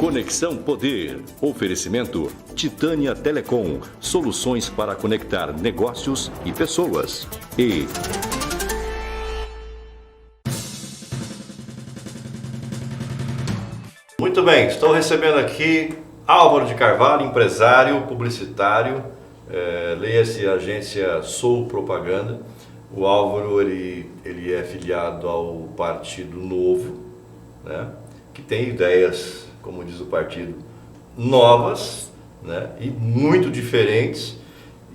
Conexão Poder. Oferecimento Titânia Telecom. Soluções para conectar negócios e pessoas. E muito bem, estou recebendo aqui Álvaro de Carvalho, empresário, publicitário, leia-se a agência Sou Propaganda. O Álvaro ele é filiado ao Partido Novo, né, que tem ideias, como diz o partido, novas, né, e muito diferentes.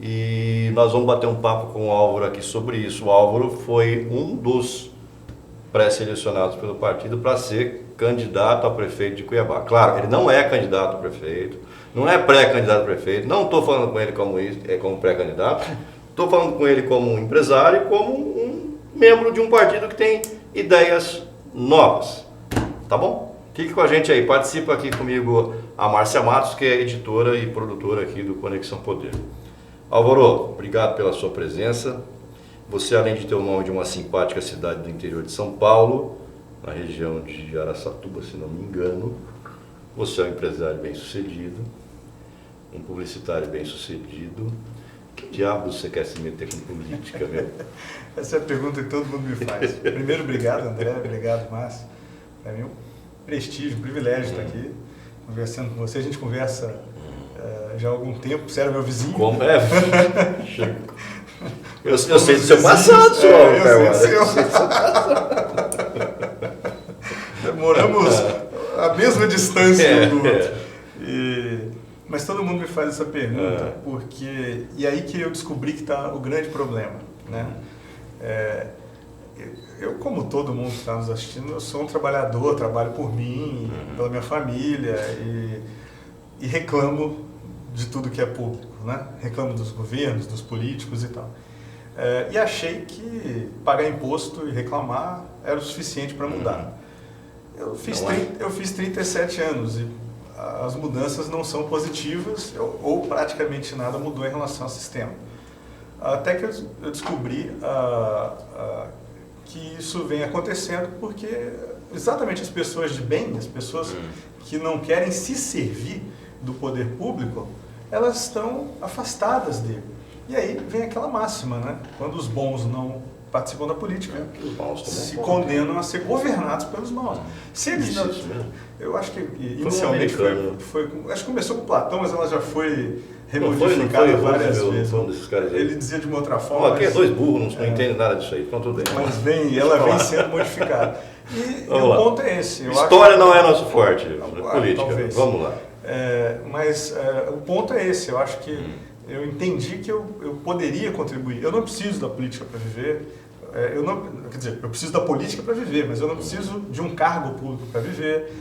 E nós vamos bater um papo com o Álvaro aqui sobre isso. O Álvaro foi um dos pré-selecionados pelo partido para ser candidato a prefeito de Cuiabá. Claro, ele não é candidato a prefeito, não é pré-candidato a prefeito, não estou falando com ele como pré-candidato, estou falando com ele como um empresário, como um membro de um partido que tem ideias novas. Tá bom? Fique com a gente aí, participa aqui comigo a Márcia Matos, que é editora e produtora aqui do Conexão Poder. Álvaro, obrigado pela sua presença. Você, além de ter o nome de uma simpática cidade do interior de São Paulo, na região de Araçatuba, se não me engano, você é um empresário bem-sucedido, um publicitário bem-sucedido. Que diabo você quer se meter com política, meu? Essa é a pergunta que todo mundo me faz. Primeiro, obrigado, André, obrigado, Márcio. Para mim é um prestígio, um privilégio estar aqui conversando com você. A gente conversa já há algum tempo, você era meu vizinho. Como é? Eu sei do seu passado, senhor. Eu sei do seu passado. Moramos a mesma distância um do outro. Mas todo mundo me faz essa pergunta, porque... E aí que eu descobri que está o grande problema, né? Eu, como todo mundo que está nos assistindo, eu sou um trabalhador, trabalho por mim, pela minha família e reclamo de tudo que é público, né? Reclamo dos governos, dos políticos e tal. E achei que pagar imposto e reclamar era o suficiente para mudar. Eu fiz 37 anos e as mudanças não são positivas ou praticamente nada mudou em relação ao sistema. Até que eu descobri que isso vem acontecendo porque exatamente as pessoas de bem, as pessoas que não querem se servir do poder público, elas estão afastadas dele. E aí vem aquela máxima, né? Quando os bons não participam da política, se condenam a ser governados pelos maus. Se eles não, eu acho que inicialmente acho que começou com Platão, mas ela já foi remodificada várias vezes. Ele dizia de uma outra forma. Aqui é dois burros, não entendem nada disso aí. Então tudo bem. Mas ela vem sendo modificada. E o ponto é esse. História não é nosso forte, política. Talvez. Vamos lá. Mas o ponto é esse. Eu acho que eu entendi que eu poderia contribuir. Eu não preciso da política para viver. Eu preciso da política para viver, mas eu não preciso de um cargo público para viver.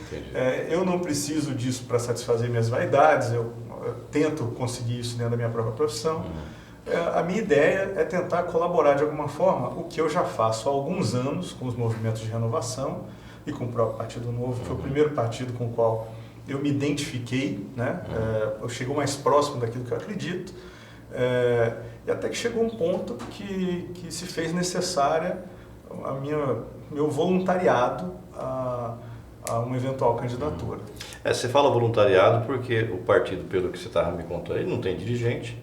Eu não preciso disso para satisfazer minhas vaidades. Eu tento conseguir isso dentro da minha própria profissão. A minha ideia é tentar colaborar de alguma forma, o que eu já faço há alguns anos com os movimentos de renovação e com o próprio Partido Novo, que foi o primeiro partido com o qual eu me identifiquei, né? Eu chego mais próximo daquilo que eu acredito, e até que chegou um ponto que se fez necessária meu voluntariado a uma eventual candidatura. Você fala voluntariado porque o partido, pelo que você estava me contando, ele não tem dirigente,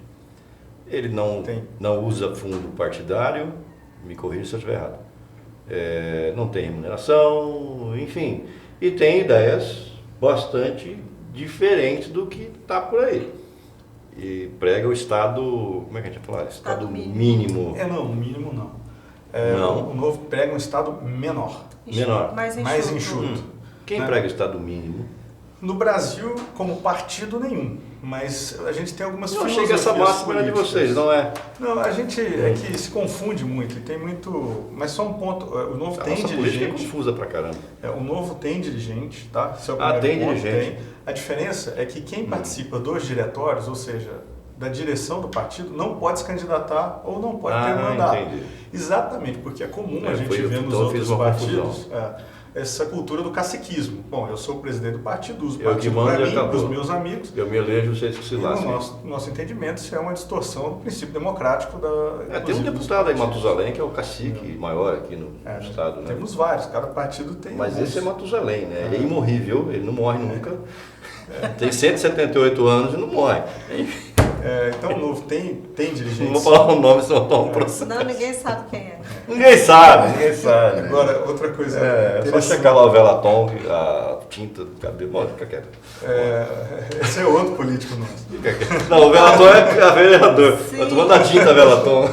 ele não usa fundo partidário, me corrija se eu estiver errado, não tem remuneração, enfim, e tem ideias bastante diferentes do que está por aí. E prega o Estado, como é que a gente vai falar? Estado mínimo. Não, mínimo não. O Novo prega um Estado menor. Mais enxuto. Quem prega o Estado mínimo? No Brasil, como partido nenhum. Mas a gente tem algumas filosofias. Eu achei que essa máxima era de vocês, não é? Não, a gente é que se confunde muito. E tem muito... Mas só um ponto. O Novo tem dirigente. Política é confusa pra caramba. O Novo tem dirigente, tá? Tem dirigente. A diferença é que quem participa dos diretórios, ou seja, da direção do partido, não pode se candidatar ou não pode ter mandato. Entendi. Exatamente, porque é comum a gente ver nos outros partidos essa cultura do caciquismo. Bom, eu sou o presidente do partido, uso o Eu que partido mando para e mim, para os acabou. meus amigos. Eu me elejo, vocês que se E no lasquem. nosso entendimento, isso é uma distorção do princípio democrático da. Tem um inclusive, dos deputado aí, partidos. Matusalém, que é o cacique maior aqui no estado, né? Temos vários, cada partido tem. Mas alguns. esse é Matusalém, né? Ele é imorrível, ele não morre nunca. Tem 178 anos e não morre. Então, o Novo tem dirigentes. Não vou falar o nome, senão toma um processo. Não, ninguém sabe quem é. Ninguém sabe, ninguém sabe. Agora, outra coisa. É só interessante. checar lá o Velaton, a tinta do cabelo. Bom, fica quieto. Esse é outro político nosso. Fica quieto. Não, o Velaton é vereador. Sim. Eu tô falando da tinta Velaton.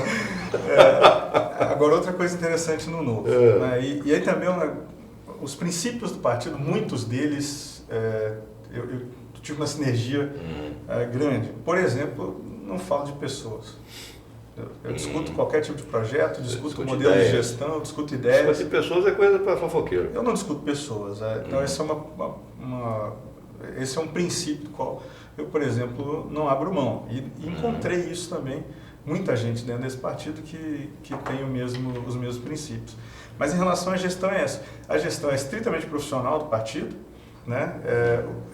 Agora, outra coisa interessante no Novo. Né? E aí também, os princípios do partido, muitos deles, eu tive uma sinergia grande. Por exemplo, não falo de pessoas. Eu discuto qualquer tipo de projeto, discuto modelo de gestão, discuto ideias. Mas de pessoas é coisa para fofoqueiro. Eu não discuto pessoas. Então, esse é um princípio do qual eu, por exemplo, não abro mão. E encontrei isso também, muita gente dentro desse partido que tem os mesmos princípios. Mas em relação à gestão é essa. A gestão é estritamente profissional do partido. Né?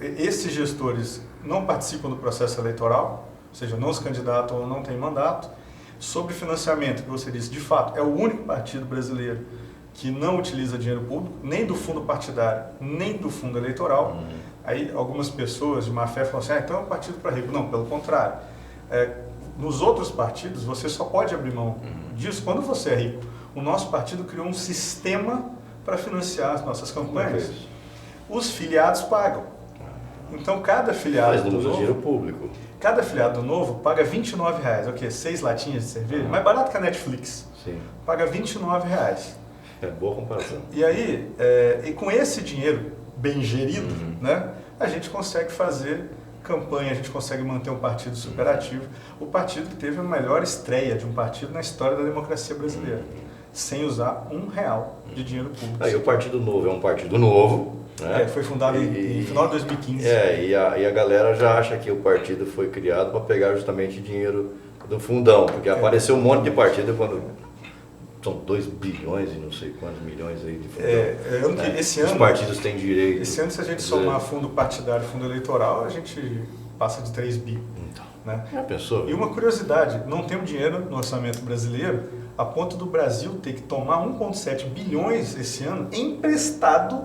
Esses gestores não participam do processo eleitoral, ou seja, não se candidatam ou não têm mandato. Sobre financiamento, que você disse, de fato, é o único partido brasileiro que não utiliza dinheiro público, nem do fundo partidário, nem do fundo eleitoral. Aí algumas pessoas de má fé falam assim, então é um partido para rico. Não, pelo contrário. Nos outros partidos, você só pode abrir mão disso quando você é rico. O nosso partido criou um sistema para financiar as nossas campanhas. Os filiados pagam. Então, cada filiado Mas não usa dinheiro público. Cada afiliado novo paga R$29, o quê? 6 latinhas de cerveja? Mais barato que a Netflix. Sim. Paga R$29. É boa comparação. E aí, e com esse dinheiro bem gerido, né, a gente consegue fazer campanha, a gente consegue manter um partido superativo. O partido que teve a melhor estreia de um partido na história da democracia brasileira, sem usar R$1 de dinheiro público. Aí o Partido Novo é um partido novo. Né? Foi fundado em final de 2015. E a galera já acha que o partido foi criado para pegar justamente dinheiro do fundão, porque apareceu um monte de partido quando são 2 bilhões e não sei quantos milhões aí de fundão. Esse Os ano, partidos têm direito. Esse ano, se a gente somar fundo partidário e fundo eleitoral, a gente passa de 3 bi. Então, Né? já pensou? E uma curiosidade, não temos dinheiro no orçamento brasileiro a ponto do Brasil ter que tomar 1,7 bilhões esse ano emprestado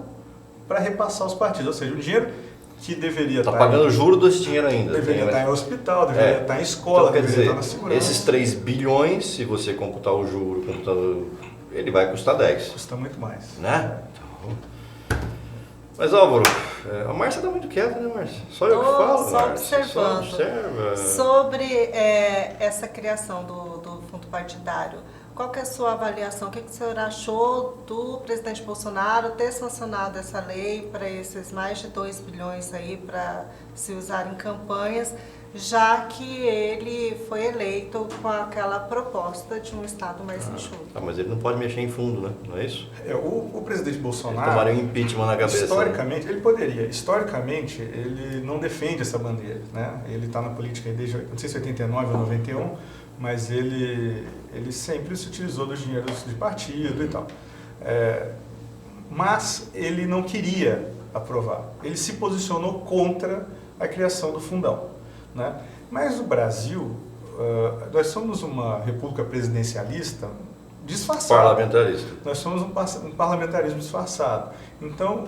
para repassar os partidos. Ou seja, o dinheiro que deveria Está estar pagando juro desse dinheiro ainda. deveria estar em hospital, deveria estar em escola, Então, quer deveria dizer, estar na segurança. esses 3 bilhões, se você computar o juro, ele vai custar 10. Custa muito mais. Né? Mas Álvaro, a Márcia está muito quieta, né, Márcia? Só eu que falo, Só Márcia. observando. Só observa. Sobre essa criação do fundo partidário, qual que é a sua avaliação? O que o senhor achou do presidente Bolsonaro ter sancionado essa lei para esses mais de 2 bilhões aí para se usar em campanhas, já que ele foi eleito com aquela proposta de um Estado mais enxuto? Mas ele não pode mexer em fundo, né? Não é isso? O presidente Ele Bolsonaro, tomaria um impeachment na cabeça. historicamente, ele poderia. Historicamente, ele não defende essa bandeira. Né? Ele está na política desde, não sei se 89 ou 91, mas ele sempre se utilizou dos dinheiros de partido e tal. Mas ele não queria aprovar. Ele se posicionou contra a criação do fundão. Né? Mas o Brasil, nós somos uma república presidencialista disfarçada. Parlamentarista. Nós somos um parlamentarismo disfarçado. Então,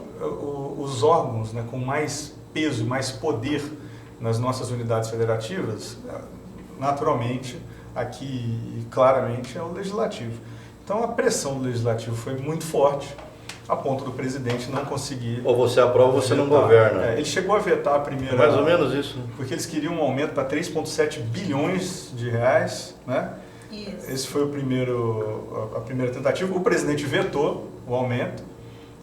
os órgãos, né, com mais peso e mais poder nas nossas unidades federativas, naturalmente, aqui claramente é o legislativo. Então, a pressão do legislativo foi muito forte, a ponto do presidente não conseguir... Ou você aprova ou você não governa. Ele chegou a vetar a primeira... É mais ou menos isso. Né? Porque eles queriam um aumento para 3,7 bilhões de reais, né? Isso. Esse foi a primeira tentativa. O presidente vetou o aumento.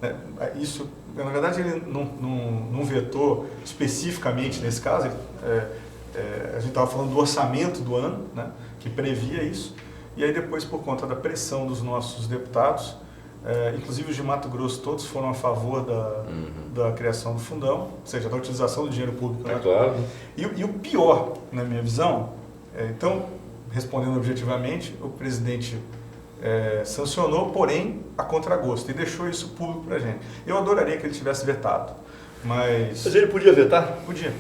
Né? Isso, na verdade, ele não vetou especificamente nesse caso. A gente estava falando do orçamento do ano, né? Que previa isso. E aí depois, por conta da pressão dos nossos deputados, inclusive os de Mato Grosso, todos foram a favor da criação do fundão, ou seja, da utilização do dinheiro público. Né? Claro. E o pior, na minha visão, então, respondendo objetivamente, o presidente sancionou, porém, a contragosto, e deixou isso público para a gente. Eu adoraria que ele tivesse vetado, mas... Mas ele podia vetar? Podia.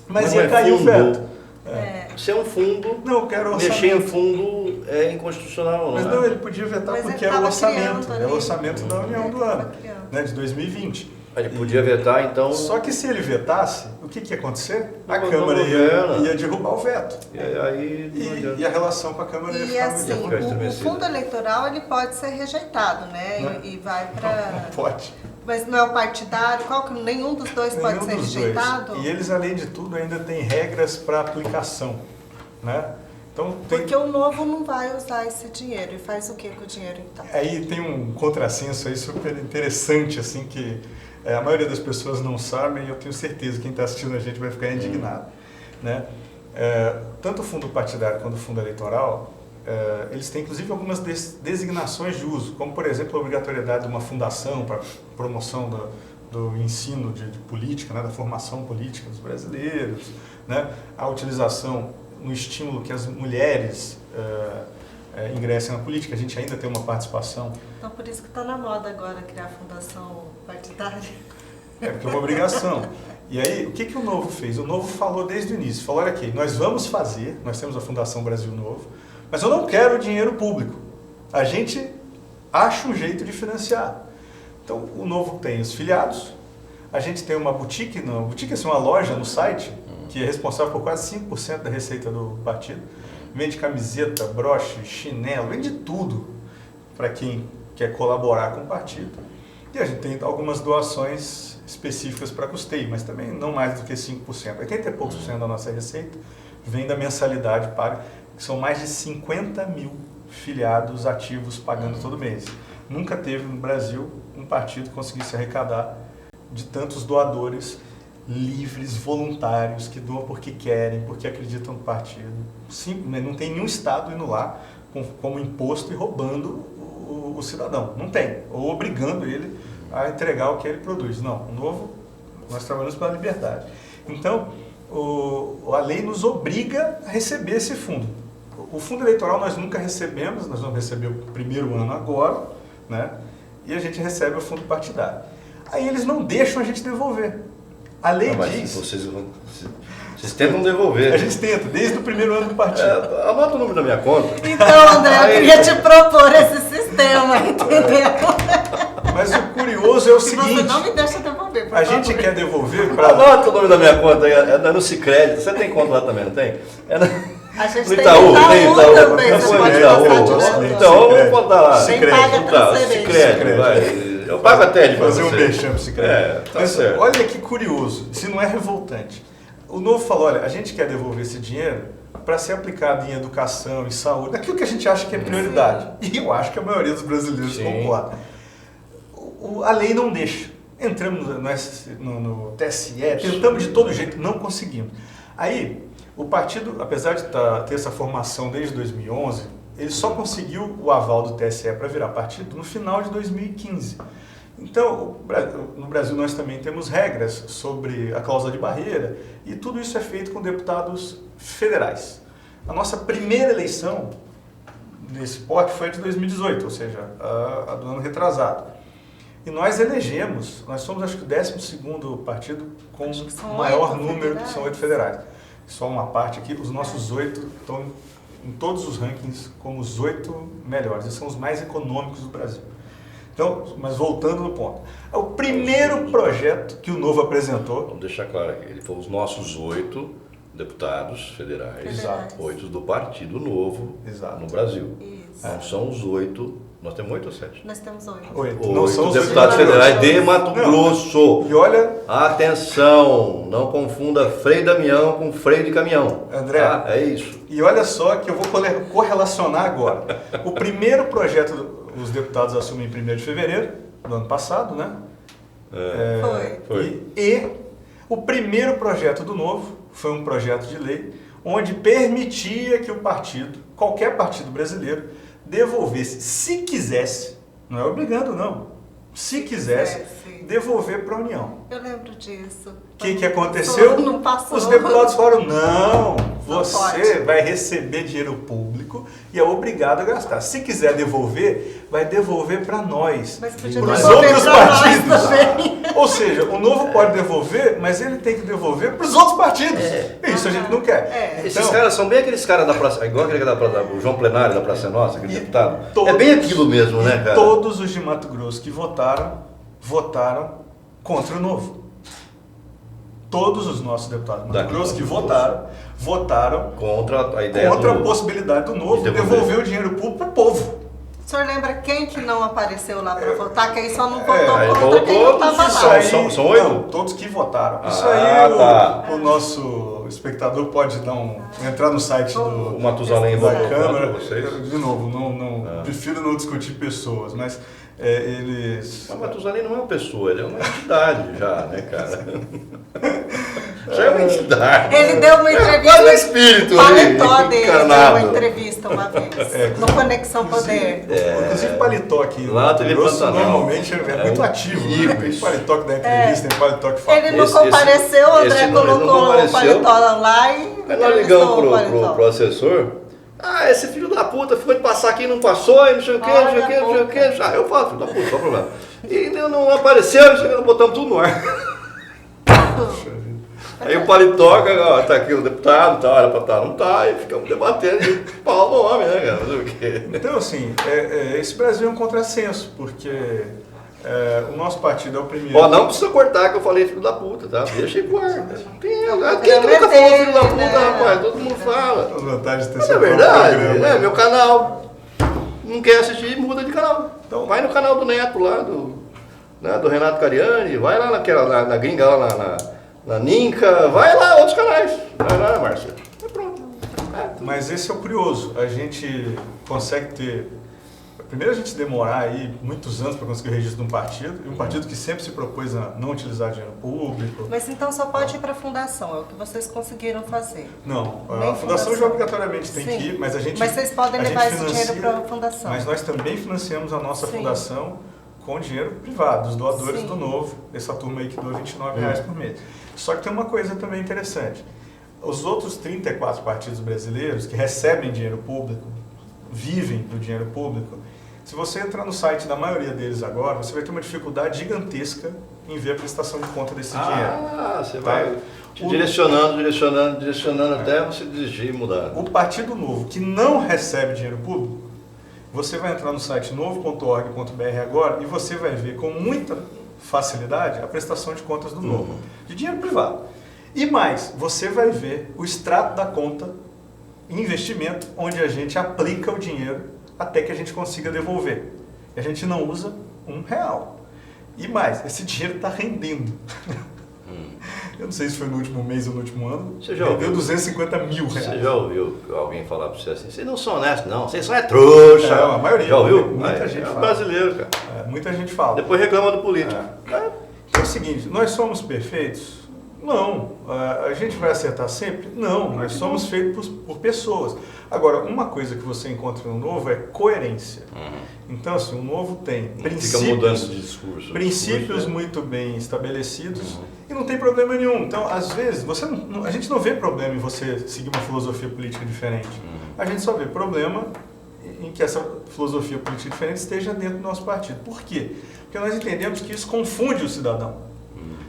Mas não ia cair o veto. Se é um fundo, Não, eu quero orçamento. mexer em fundo é inconstitucional. Mas não, ele podia vetar Mas porque ele era o tava orçamento. criando É o ali. orçamento da União do ano, Tava criando. né, de 2020. Ele podia vetar, então... Só que se ele vetasse, o que ia acontecer? A Não, Câmara não governa. ia derrubar o veto. E aí não adianta. E a relação com a Câmara ia E ficar assim, muito ruim. o fundo eleitoral ele pode ser rejeitado, né? Né? E vai para... Não pode. Mas não é o partidário? Nenhum dos dois pode Nenhum ser dos rejeitado? dois. E eles, além de tudo, ainda têm regras para aplicação, né? Então, Porque o Novo não vai usar esse dinheiro. E faz o que com o dinheiro, então? aí tem um contrassenso aí super interessante, assim, que a maioria das pessoas não sabem, e eu tenho certeza que quem está assistindo a gente vai ficar indignado, né? Tanto o fundo partidário quanto o fundo eleitoral, eles têm inclusive algumas designações de uso, como por exemplo a obrigatoriedade de uma fundação para promoção do ensino de política, né, da formação política dos brasileiros, né, a utilização no estímulo que as mulheres ingressem na política. A gente ainda tem uma participação. Então por isso que está na moda agora criar fundação partidária. Porque é uma obrigação. E aí, o que o Novo fez? O Novo falou desde o início, falou, olha aqui, nós vamos fazer, nós temos a Fundação Brasil Novo, mas eu não quero dinheiro público. A gente acha um jeito de financiar. Então, o Novo tem os filiados, a gente tem uma boutique, assim, uma loja no site, que é responsável por quase 5% da receita do partido. Vende camiseta, broche, chinelo, vende tudo para quem quer colaborar com o partido. E a gente tem algumas doações específicas para custeio, mas também não mais do que 5%. 80 e poucos por cento da nossa receita vem da mensalidade paga, que são mais de 50 mil filiados ativos pagando todo mês. Nunca teve no Brasil um partido que conseguisse arrecadar de tantos doadores livres, voluntários, que doam porque querem, porque acreditam no partido. Sim, não tem nenhum Estado indo lá como imposto e roubando o cidadão. Não tem. Ou obrigando ele a entregar o que ele produz. Não. O Novo, nós trabalhamos pela liberdade. Então, a lei nos obriga a receber esse fundo. O fundo eleitoral nós nunca recebemos, nós vamos receber o primeiro ano agora, né? E a gente recebe o fundo partidário. Aí eles não deixam a gente devolver. A lei diz... Vocês tentam devolver. A gente tenta, desde o primeiro ano do partido. Anota o número da minha conta. Então, André, eu queria te propor esse sistema, entendeu? Mas o curioso é o Se seguinte... você não me deixa devolver, por A favor. gente quer devolver para... Anota o nome da minha conta aí, é no Sicredi. Você tem conta lá também, não tem? A gente No tem Itaú, tem Itaú. também, Não você foi pode Itaú. passar direto. Então, eu vou contar lá. Tem paga transferência. Sicredi, vai. Eu pago até de fazer um você. vexame secreto. Tá Mas certo. olha que curioso, se não é revoltante. O Novo falou, olha, a gente quer devolver esse dinheiro para ser aplicado em educação, em saúde, naquilo que a gente acha que é prioridade. E eu acho que a maioria dos brasileiros concorda. A lei não deixa. Entramos no TSE, tentamos de todo jeito, não conseguimos. Aí, o partido, apesar de ter essa formação desde 2011, ele só conseguiu o aval do TSE para virar partido no final de 2015. Então, no Brasil nós também temos regras sobre a cláusula de barreira e tudo isso é feito com deputados federais. A nossa primeira eleição nesse porte foi a de 2018, ou seja, a do ano retrasado. E nós somos acho que o 12º partido com o maior número, são 8 federais. Só uma parte aqui, os nossos 8 estão em todos os rankings como os 8 melhores, eles são os mais econômicos do Brasil. Então, mas voltando no ponto, o primeiro projeto que o Novo apresentou... Vamos deixar claro aqui, ele foi os nossos 8 deputados federais, Exato. 8 do Partido Novo. Exato. No Brasil. Isso. Não são os 8, nós temos 8 ou 7? Nós temos 8. 8. Não são 8 os deputados federais de Mato Grosso. E olha... Atenção, não confunda freio da caminhão com freio de caminhão. André, tá? É isso. E olha só que eu vou correlacionar agora. O primeiro projeto, os deputados assumem em 1º de fevereiro do ano passado, né? Foi. E o primeiro projeto do Novo foi um projeto de lei onde permitia que o partido, qualquer partido brasileiro, devolvesse, se quisesse, não é obrigando não, se quisesse, devolver para a União. Eu lembro disso. O que aconteceu? Não passou. Os deputados falaram, não, Não você pode. vai receber dinheiro público e é obrigado a gastar. Se quiser devolver, vai devolver para nós. Mas podia Para os devolver outros pra nós partidos. também. Ou seja, o Novo pode devolver, mas ele tem que devolver para os outros partidos. Isso a gente não quer. É. Esses caras são bem aqueles caras da Praça, igual aquele o João Plenário da Praça Nossa, aquele deputado. É bem aquilo mesmo, né, cara? Todos os de Mato Grosso que votaram contra o Novo. Todos os nossos deputados de Mato Daqui, Grosso que Mato votaram Contra a ideia contra a do... possibilidade do Novo de devolver o dinheiro público para o povo. O senhor lembra quem que não apareceu lá para votar? Quem só não votou aí contra votou quem não estava Isso lá. aí, São 8? não, todos que votaram. Isso Ah, aí tá. o nosso espectador pode entrar no site O do, Matusalém da votou Câmara. contra vocês? De novo, prefiro não discutir pessoas, mas eles... Mas Matusalém não é uma pessoa, ele é uma entidade já, né, cara? Já é uma entidade. Ele deu uma entrevista. quase um espírito paletó ali, dele, encarnado. deu uma entrevista uma vez. No Conexão Poder. Inclusive paletó aqui. Lá na TV Grosso, Pantanal. normalmente é muito um ativo. perigo Né? Tem isso. paletó que dá entrevista, tem paletó que fala. Ele não Esse- compareceu, o André esse não colocou o compareceu. paletó lá e Aí nós entrevistou ligamos o paletó. pro assessor. Ah, esse filho da puta ficou de passar aqui e não passou, e não sei o que, não sei o que, não sei o que. Ah, eu falo, filho da puta, qual o problema? E não apareceu, não sei o que, nós botamos tudo no ar. Aí o paletó, ó, tá aqui o deputado, tá, olha pra tá, não tá, e ficamos debatendo e pau no homem, né, cara? Não sei o quê. Então, assim, esse Brasil é um contrassenso, porque o nosso partido é o primeiro. Ó, não precisa cortar que eu falei filho da puta, tá? Deixa aí pro ar. Quem que nunca é falou filho da puta, né? rapaz? Todo mundo fala. As vantagens de ter Mas seu é verdade, próprio programa. é meu canal. Não quer assistir, muda de canal. Então- Vai no canal do Neto lá, do Renato Cariani, vai lá na gringa, lá na Ninca, vai lá, outros canais. Vai lá, Márcia. É pronto. Mas esse é o curioso. A gente consegue ter... Primeiro a gente demorar aí muitos anos para conseguir o registro de um partido, e um partido que sempre se propôs a não utilizar dinheiro público. Mas então só pode ir para a fundação, é o que vocês conseguiram fazer. Não, Nem a fundação já obrigatoriamente tem Sim. que ir, mas a gente... Mas vocês podem a levar gente esse dinheiro para a fundação. Mas nós também financiamos a nossa Sim. fundação com dinheiro privado, dos doadores Sim. do Novo, essa turma aí que doa R$29 por mês. Só que tem uma coisa também interessante. Os outros 34 partidos brasileiros que recebem dinheiro público, vivem do dinheiro público, se você entrar no site da maioria deles agora, você vai ter uma dificuldade gigantesca em ver a prestação de conta desse dinheiro. Ah, você Tá? vai direcionando até você desistir e mudar. O Partido Novo que não recebe dinheiro público, você vai entrar no site novo.org.br agora e você vai ver com muita facilidade a prestação de contas do Novo, de dinheiro privado. E mais, você vai ver o extrato da conta investimento, onde a gente aplica o dinheiro até que a gente consiga devolver. E a gente não usa R$1. E mais, esse dinheiro está rendendo. Eu não sei se foi no último mês ou no último ano. Você já rendeu ouviu? R$250 mil. Você já ouviu alguém falar pra você assim, vocês não são honestos, não, vocês só é trouxa. A maioria. Já ouviu? Muita gente é fala. brasileiro, cara. Muita gente fala. Depois reclama do político. É o seguinte, nós somos perfeitos? Não. A gente vai acertar sempre? Não. Nós somos feitos por pessoas. Agora, uma coisa que você encontra no Novo é coerência. Então, assim, o Novo tem Fica mudando de discurso. princípios muito bem estabelecidos e não tem problema nenhum. Então, às vezes, a gente não vê problema em você seguir uma filosofia política diferente. A gente só vê problema em que essa filosofia política diferente esteja dentro do nosso partido. Por quê? Porque nós entendemos que isso confunde o cidadão.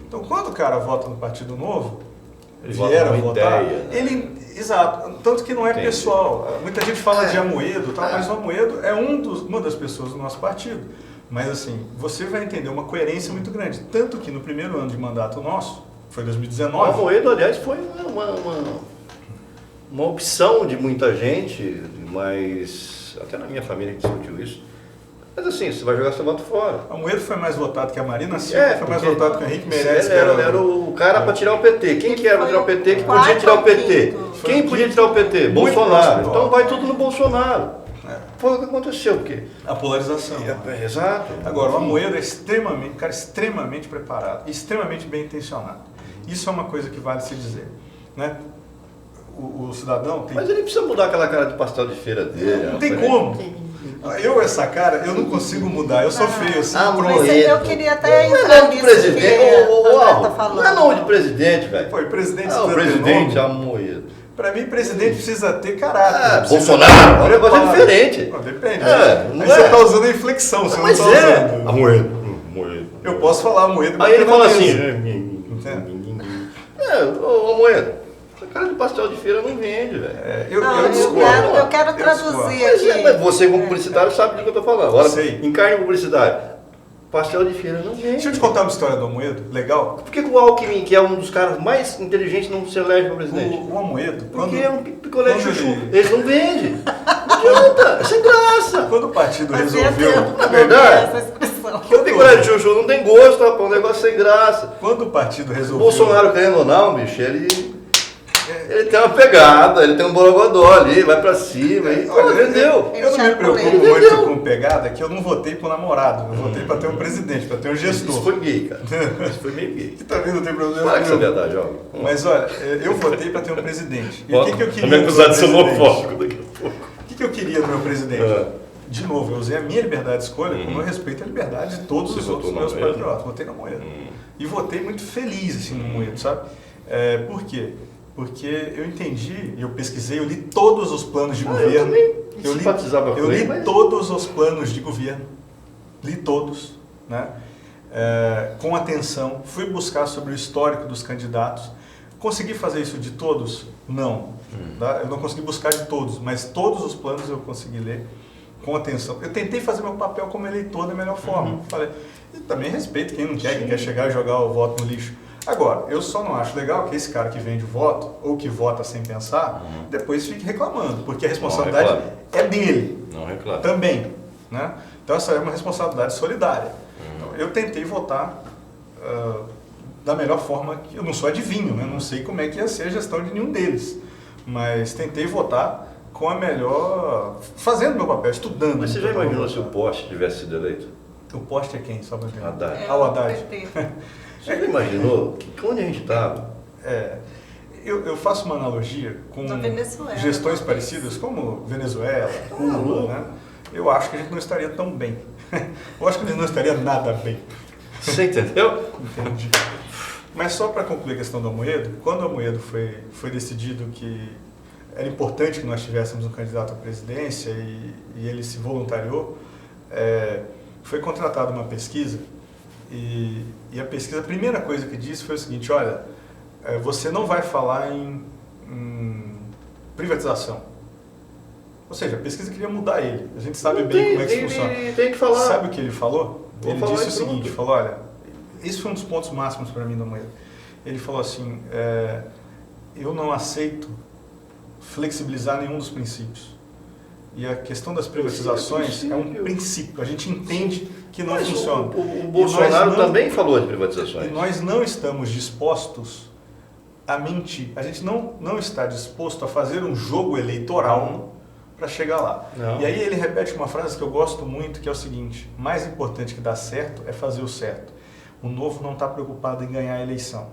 Então, quando o cara vota no Partido Novo, Ele vier a vota numa votar, ideia, né? exato, tanto que não é Entendi. pessoal. Muita gente fala de Amoedo, tal, mas o Amoedo é uma das pessoas do nosso partido. Mas assim, você vai entender uma coerência muito grande. Tanto que no primeiro ano de mandato nosso, foi O 2019, Amoedo, aliás, foi uma opção de muita gente, mas até na minha família que discutiu isso. Mas assim, você vai jogar seu voto fora. Amoedo foi mais votado que a Marina Silva, foi mais porque votado que o Henrique Meirelles. Ele era o cara para tirar o PT. Quem que era para tirar o PT? Que Foi o podia tirar o quarto PT? ou quinto? Quem podia tirar o PT? Muito Bolsonaro. próximo. Então vai tudo no Bolsonaro. É. Foi o que aconteceu, porque... A polarização. Exato. Agora, o Amoedo é um cara extremamente preparado, extremamente bem intencionado. Isso é uma coisa que vale se dizer. Né? O cidadão tem... Mas ele precisa mudar aquela cara de pastel de feira dele. Não tem rapaz. como. Essa cara, eu não consigo mudar. Eu sou feio assim. Mas eu queria até não entrar é nome de nisso presidente. que a Roberta Não é falou. nome de presidente, velho. Pô, e presidente O presidente Amoedo. Pra mim, presidente precisa ter caráter. Precisa Bolsonaro, o negócio é diferente. Não, depende. Não Aí é. você tá usando a inflexão, você Mas não tá é. usando. Amoedo. Eu posso falar Amoedo. Aí ele bater na fala mesa. assim. Ô Amoedo, essa cara de pastel de feira não vende, velho. Eu quero traduzir aqui. Mas você, como publicitário, sabe do que eu tô falando. Agora, Sei. encarne publicidade. Pastel de feira não vende. Deixa eu te contar uma história do Amoedo, legal? Por que o Alckmin, que é um dos caras mais inteligentes, não se elege para presidente? O Amoedo, Porque é um picolé de quando chuchu. ele- Eles não vendem. Não adianta, é sem graça. quando o partido Mas resolveu... É verdade. essa expressão. O picolé de chuchu não tem gosto, rapaz, um negócio sem graça. Quando o partido O resolveu... Bolsonaro, querendo ou não, bicho, ele tem uma pegada, ele tem um borogodó ali, vai pra cima, e entendeu? Eu não me preocupo Entendeu? muito com pegada, que eu não votei pro namorado, eu votei pra ter um presidente, pra ter um Isso gestor. foi gay, cara. Isso foi meio gay. Que também não tem problema Fala que isso é nenhum. verdade, ó. Mas olha, eu votei pra ter um presidente. E o que eu queria me no meu acusar de ser presidente? homofóbico daqui a pouco. O que eu queria no meu presidente? É. De novo, eu usei a minha liberdade de escolha, como eu respeito a liberdade de todos Você os votou outros no meus Amoedo? patriotas. Votei no Amoedo. E votei muito feliz assim, no Amoedo, sabe? Por quê? Porque eu entendi, eu pesquisei, eu li todos os planos de governo. Eu também li, simpatizava com eu li ele, mas- todos os planos de governo. Li todos, né? Com atenção. Fui buscar sobre o histórico dos candidatos. Consegui fazer isso de todos? Não. Tá? Eu não consegui buscar de todos, mas todos os planos eu consegui ler com atenção. Eu tentei fazer meu papel como eleitor da melhor forma. Falei, e também respeito quem não quer, quem quer chegar e jogar o voto no lixo. Agora, eu só não acho legal que esse cara que vende o voto, ou que vota sem pensar, depois fique reclamando, porque a responsabilidade reclame. é dele Não reclama. também. Né? Então essa é uma responsabilidade solidária. Então, eu tentei votar da melhor forma, que eu não sou adivinho, né? Não sei como é que ia ser a gestão de nenhum deles, mas tentei votar com a melhor, fazendo meu papel, estudando. Mas você já imaginou se o Poste tivesse sido eleito? O poste é quem? Só pra entender. Haddad. É, o Haddad. o PT. Você já imaginou onde a gente estava? Eu faço uma analogia com Na Venezuela, gestões talvez. parecidas, como Venezuela, Cuba, né? Eu acho que a gente não estaria tão bem. Eu acho que a gente não estaria nada bem. Você entendeu? Entendi. Mas só para concluir a questão do Amoedo, quando o Amoedo foi decidido que era importante que nós tivéssemos um candidato à presidência e ele se voluntariou, foi contratada uma pesquisa e a pesquisa, a primeira coisa que disse foi o seguinte, olha, você não vai falar em privatização. Ou seja, a pesquisa queria mudar ele. A gente sabe bem como é que isso funciona. Tem que falar. Sabe o que ele falou? Vou Ele falar disse o e pronto. seguinte, falou, olha, isso foi um dos pontos máximos para mim da manhã. Ele falou assim, eu não aceito flexibilizar nenhum dos princípios. E a questão das privatizações é um princípio. A gente entende que não Mas funciona. o Bolsonaro também falou de privatizações. E nós não estamos dispostos a mentir. A gente não está disposto a fazer um jogo eleitoral para chegar lá. Não. E aí ele repete uma frase que eu gosto muito, que é o seguinte, mais importante que dar certo é fazer o certo. O Novo não está preocupado em ganhar a eleição.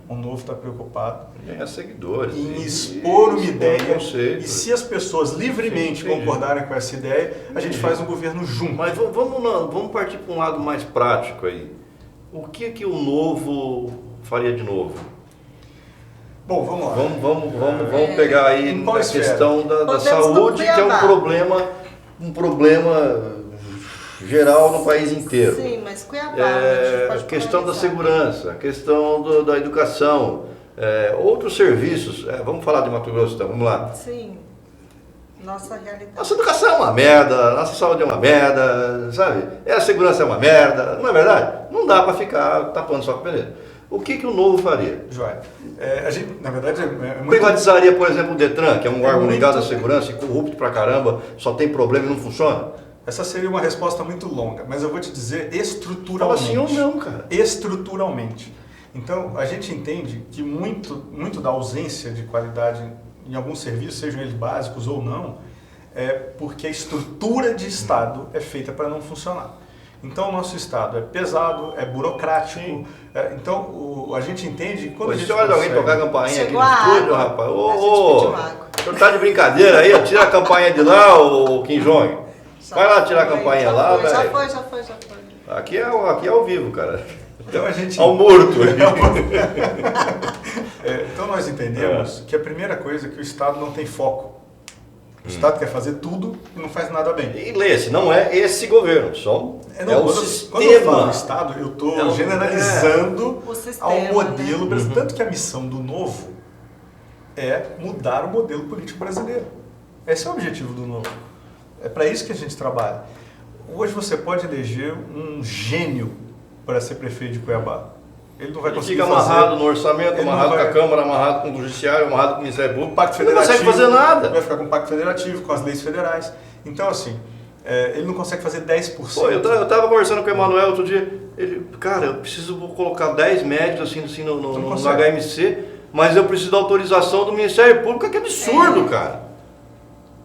O Novo está preocupado Ganhar seguidores. em expor uma ideia. Conceito. E se as pessoas livremente Sim, entendi. concordarem com essa ideia, a gente faz um governo junto. Mas vamos partir para um lado mais prático aí. O que o Novo faria de novo? Bom, vamos lá. Vamos pegar aí Em qual a esfera? questão da Podemos saúde, que é um Cuiabá. problema geral no país inteiro. Sim, mas Cuiabá, a gente pode Questão da polarizar. segurança, questão da educação, outros serviços. Vamos falar de Mato Grosso, então, vamos lá. Sim, nossa realidade. Nossa educação é uma merda, nossa saúde é uma merda, sabe? A segurança é uma merda, não é verdade? Não dá para ficar tapando só com a peneira. O que o Novo faria? Joia. A gente, na verdade, é muito... Privatizaria, por exemplo, o Detran, que é um órgão muito- ligado à segurança e corrupto pra caramba, só tem problema e não funciona? Essa seria uma resposta muito longa, mas eu vou te dizer Fala estruturalmente. sim ou não, cara. Estruturalmente. Então, a gente entende que muito da ausência de qualidade em alguns serviços, sejam eles básicos ou não, é porque a estrutura de Estado é feita para não funcionar. Então, o nosso Estado é pesado, é burocrático. Sim. Então, a gente entende que quando a gente Você olha alguém consegue- tocar a campainha aqui Chegou no a estúdio, água. rapaz. A gente Ô, pediu água. o senhor tá de brincadeira aí? Tira a campainha de lá, ô Kim Jong. Vai lá tirar a campainha lá, velho. Já foi. Aqui é ao vivo, cara. Então a gente... Ao morto. Então nós entendemos que a primeira coisa é que o Estado não tem foco. O Estado quer fazer tudo e não faz nada bem. E leia-se, não é esse governo, só o sistema. Quando eu falo Estado, eu estou generalizando o sistema, ao modelo brasileiro. Uhum. Tanto que a missão do Novo é mudar o modelo político brasileiro. Esse é o objetivo do Novo. É para isso que a gente trabalha. Hoje você pode eleger um gênio para ser prefeito de Cuiabá. Ele não vai conseguir fica amarrado no orçamento, amarrado com a Câmara, amarrado com o Judiciário, amarrado com o Ministério Público. Pacto Ele não federativo, consegue fazer nada. Vai ficar com o Pacto Federativo, com as leis federais. Então, assim, ele não consegue fazer 10%. Pô, eu tava conversando com o Emanuel outro dia. Ele, cara, eu preciso colocar 10 médicos assim no HMC, mas eu preciso da autorização do Ministério Público. Que absurdo, cara.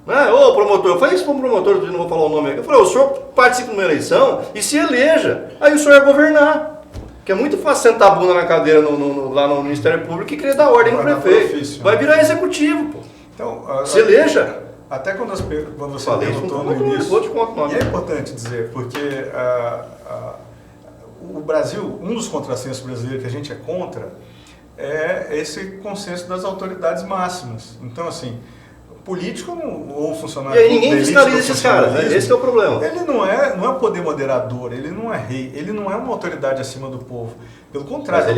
Né? Ô, promotor, eu falei isso para um promotor, não vou falar o nome aqui. Eu falei, o senhor participa de uma eleição e se eleja. Aí o senhor vai governar. Porque é muito fácil sentar a bunda na cadeira lá no Ministério Público e querer dar ordem no prefeito. Vai virar executivo, pô. Então, se eleja. Até quando você falei perguntou no início, vou te contar o nome. E é importante dizer, porque o Brasil, um dos contrassensos brasileiros que a gente é contra, é esse consenso das autoridades máximas. Então, assim, político ou funcionário... E aí ninguém fiscaliza esses caras, né? Esse é o problema. Ele não é poder moderador, ele não é rei, ele não é uma autoridade acima do povo. Pelo contrário,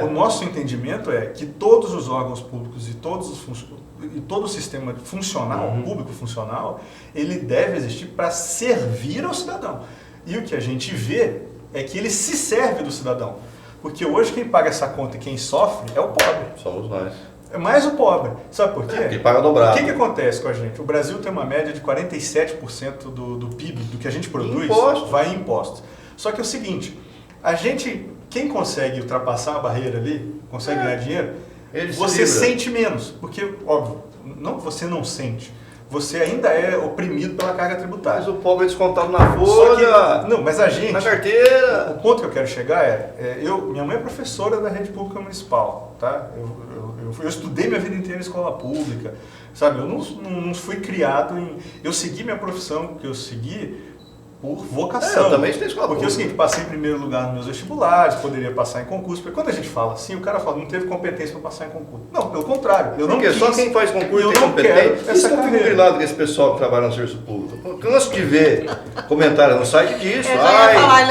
o nosso entendimento é que todos os órgãos públicos e todo o sistema funcional, público funcional, ele deve existir para servir ao cidadão. E o que a gente vê é que ele se serve do cidadão. Porque hoje quem paga essa conta e quem sofre é o pobre. Somos nós. É mais o pobre. Sabe por quê? Quem paga dobrado. O que acontece com a gente? O Brasil tem uma média de 47% do PIB, do que a gente produz, vai em impostos. Só que é o seguinte, quem consegue ultrapassar a barreira ali, consegue ganhar dinheiro, você sente menos. Porque, óbvio, não que você não sente, você ainda é oprimido pela carga tributária. Mas o pobre é descontado na folha, mas a gente... na carteira. O ponto que eu quero chegar minha mãe é professora da rede pública municipal, tá? Eu estudei minha vida inteira em escola pública, sabe? Eu não fui criado eu segui minha profissão, que eu segui por vocação. Eu também estudei escola pública. Porque é o seguinte, passei em primeiro lugar nos meus vestibulares, poderia passar em concurso. Porque quando a gente fala assim, o cara fala, não teve competência para passar em concurso. Não, pelo contrário. Porque só quem faz concurso tem competência. Isso é muito grilado com esse pessoal que trabalha no serviço público. Canso de ver comentário no site disso.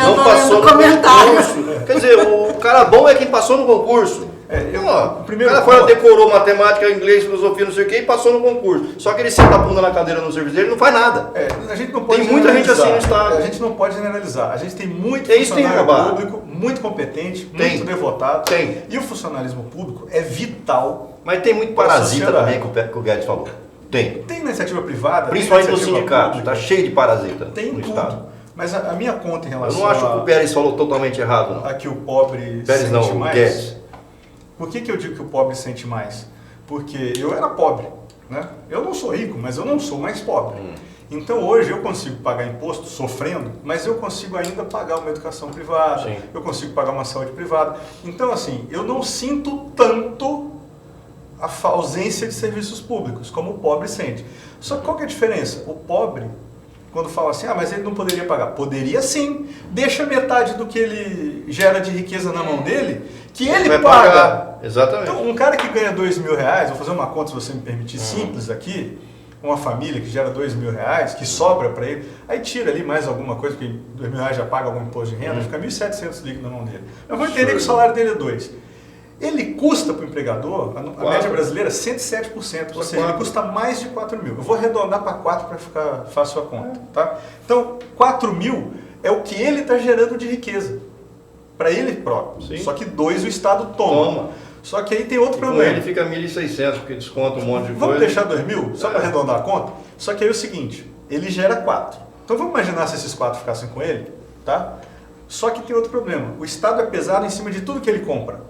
Não passou no concurso. Quer dizer, o cara bom é quem passou no concurso. O cara fora decorou matemática, inglês, filosofia, não sei o que, e passou no concurso. Só que ele senta a bunda na cadeira no serviço dele e não faz nada. A gente não pode tem muita gente assim no Estado. A gente não pode generalizar. A gente tem muito funcionário público, muito competente, muito devotado. E o funcionalismo público é vital. Mas tem muito parasita também, que o Guedes falou. Tem na iniciativa privada. Principalmente no sindicato. Está cheio de parasita no Estado. Mas a minha conta em relação eu não acho que o Pérez falou totalmente errado, não. A que o pobre Pérez sente não, mais. O Guedes. Por que eu digo que o pobre sente mais? Porque eu era pobre, né? Eu não sou rico, mas eu não sou mais pobre. Então hoje eu consigo pagar imposto sofrendo, mas eu consigo ainda pagar uma educação privada, eu consigo pagar uma saúde privada. Então assim, eu não sinto tanto a ausência de serviços públicos como o pobre sente. Só que qual que é a diferença? O pobre, quando fala assim, mas ele não poderia pagar. Poderia sim. Deixa metade do que ele gera de riqueza na mão dele, que ele paga. Pagar. Exatamente. Então, um cara que ganha R$2.000, vou fazer uma conta, se você me permitir, simples aqui, uma família que gera R$2.000, que sobra para ele, aí tira ali mais alguma coisa, porque R$2.000 já paga algum imposto de renda, fica R$1.700 líquido na mão dele. Eu vou entender que o salário dele é 2. Ele custa para o empregador, a média brasileira, 107%, ou seja, ele custa mais de 4 mil. Eu vou arredondar para 4 para ficar fácil a conta. Tá? Então, 4 mil é o que ele está gerando de riqueza, para ele próprio. Sim. Só que 2 o Estado toma. Só que aí tem outro problema. Com ele fica 1.600, porque desconta um monte de coisa. Vamos deixar 2.000, só para arredondar a conta? Só que aí é o seguinte, ele gera 4. Então vamos imaginar se esses 4 ficassem com ele, tá? Só que tem outro problema. O Estado é pesado em cima de tudo que ele compra.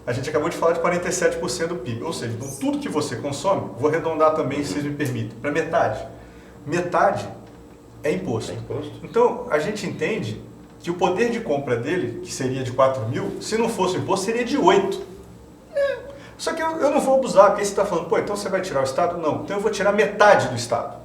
A gente acabou de falar de 47% do PIB, ou seja, então tudo que você consome, vou arredondar também, se vocês me permitem, para metade. Metade é imposto. Então, a gente entende que o poder de compra dele, que seria de 4 mil, se não fosse imposto, seria de 8. Só que eu não vou abusar, porque aí você está falando, então você vai tirar o Estado? Não, então eu vou tirar metade do Estado.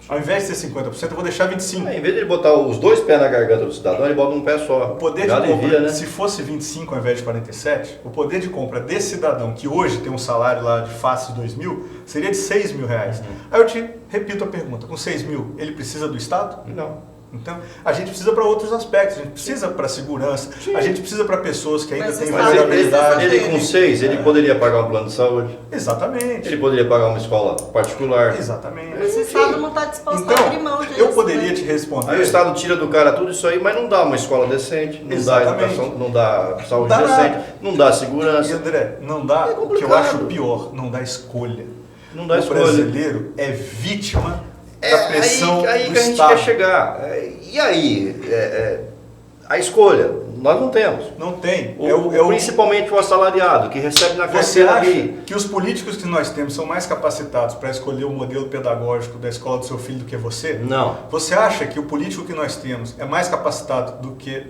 Ao invés de ser 50%, eu vou deixar 25%. Em vez de ele botar os dois pés na garganta do cidadão, ele bota um pé só. O poder Já de compra, alivia, né? se fosse 25 ao invés de 47, o poder de compra desse cidadão, que hoje tem um salário lá de fácil de 2 mil, seria de 6 mil reais. Aí eu te repito a pergunta, com 6 mil, ele precisa do Estado? Não. Então, a gente precisa para outros aspectos, a gente precisa para segurança, a gente precisa para pessoas que ainda Mas têm o Mas Estado vulnerabilidade. ele com 6, ele poderia pagar um plano de saúde. Exatamente. Ele poderia pagar uma escola particular. Exatamente. Mas o Estado não está disposto a abrir mão Então, disso. eu poderia né? te responder. Aí o Estado tira do cara tudo isso aí, mas não dá uma escola decente, não Exatamente. dá educação, não dá saúde Não dá decente, nada. não dá E segurança. André, não dá, É o que eu complicado. acho pior, não dá escolha. Não dá o escolha. brasileiro é vítima da pressão aí do que a gente Estado. quer chegar. E aí? A escolha, nós não temos. Não tem. Principalmente o assalariado, que recebe na Você carteira acha ali. que os políticos que nós temos são mais capacitados para escolher o modelo pedagógico da escola do seu filho do que você? Não. Você acha que o político que nós temos é mais capacitado do que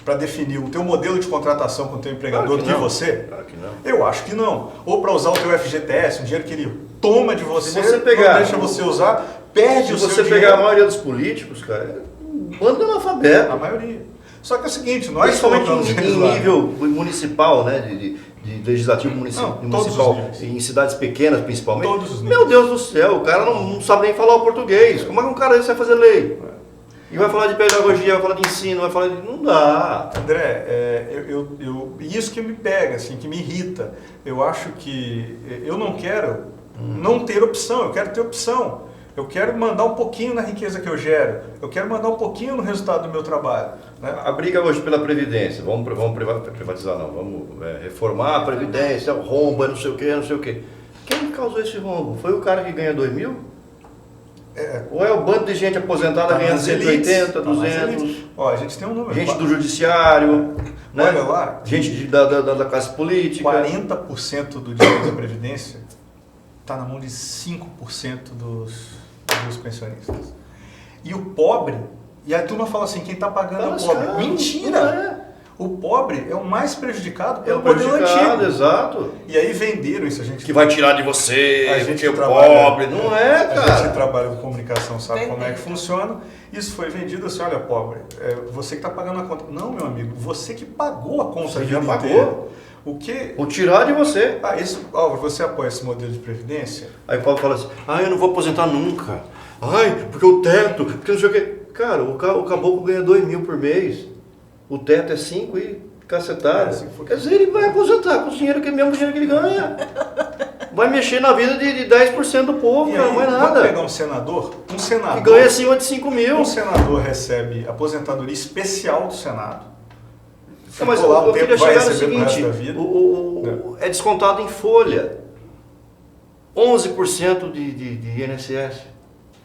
para definir o teu modelo de contratação com o teu empregador Claro do que que não. você? Claro que não. Eu acho que não. Ou para usar o teu FGTS, um dinheiro que ele toma de você, Se você pegar- não deixa você usar, perde Se o seu você dinheiro. pegar a maioria dos políticos, cara, bando analfabeto. A maioria. Só que é o seguinte, nós Principalmente colocamos eles em lá. nível municipal, né? De legislativo Não, municipal, todos os níveis. em cidades pequenas principalmente. Todos os Meu níveis. Deus do céu, o cara não sabe nem falar o português. Como é que um cara desse vai fazer lei? E vai falar de pedagogia, vai falar de ensino, vai falar de... Não dá. André, isso que me pega, assim, que me irrita. Eu acho que eu não quero não ter opção, eu quero ter opção. Eu quero mandar um pouquinho na riqueza que eu gero. Eu quero mandar um pouquinho no resultado do meu trabalho. Né? A briga hoje pela Previdência, vamos privatizar não, vamos reformar a Previdência, romba, não sei o que, não sei o que. Quem causou esse rombo? Foi o cara que ganha 2 mil? Ou é o bando de gente aposentada Tá ganhando nas elites, 180, tá nas 200? elites. Ó, a gente tem um número. Gente do judiciário, né? Olha lá. Gente da classe política. 40% do dinheiro da Previdência está na mão de 5% dos pensionistas. E o pobre, e a turma fala assim, quem está pagando é o pobre. lascado, Mentira! não é. O pobre é o mais prejudicado É pelo o modelo prejudicado, antigo. exato. E aí venderam isso, a gente... Que vai tirar de você, A gente porque é trabalha- pobre. Não é, A gente cara. trabalha com comunicação, sabe como é que Perfeito. funciona. Isso foi vendido assim, olha, pobre, você que está pagando a conta. Não, meu amigo, você que pagou a conta Você a já vida pagou. inteira. O que... Vou tirar de você. Álvaro, você apoia esse modelo de previdência? Aí o Paulo fala assim, eu não vou aposentar nunca. Porque o teto, porque não sei o quê. Cara, o caboclo ganha 2 mil por mês. O teto é 5 e cacetada. Quer dizer, ele vai aposentar com o dinheiro que é o mesmo dinheiro que ele ganha. Vai mexer na vida de 10% do povo, E cara, aí, não é vamos nada. pegar um senador Que ganha acima de 5 mil. Um senador recebe aposentadoria especial do Senado. Não, mas Ficou lá um eu tempo, queria vai chegar no receber pro resto seguinte, da vida. é descontado em folha. 11% de INSS.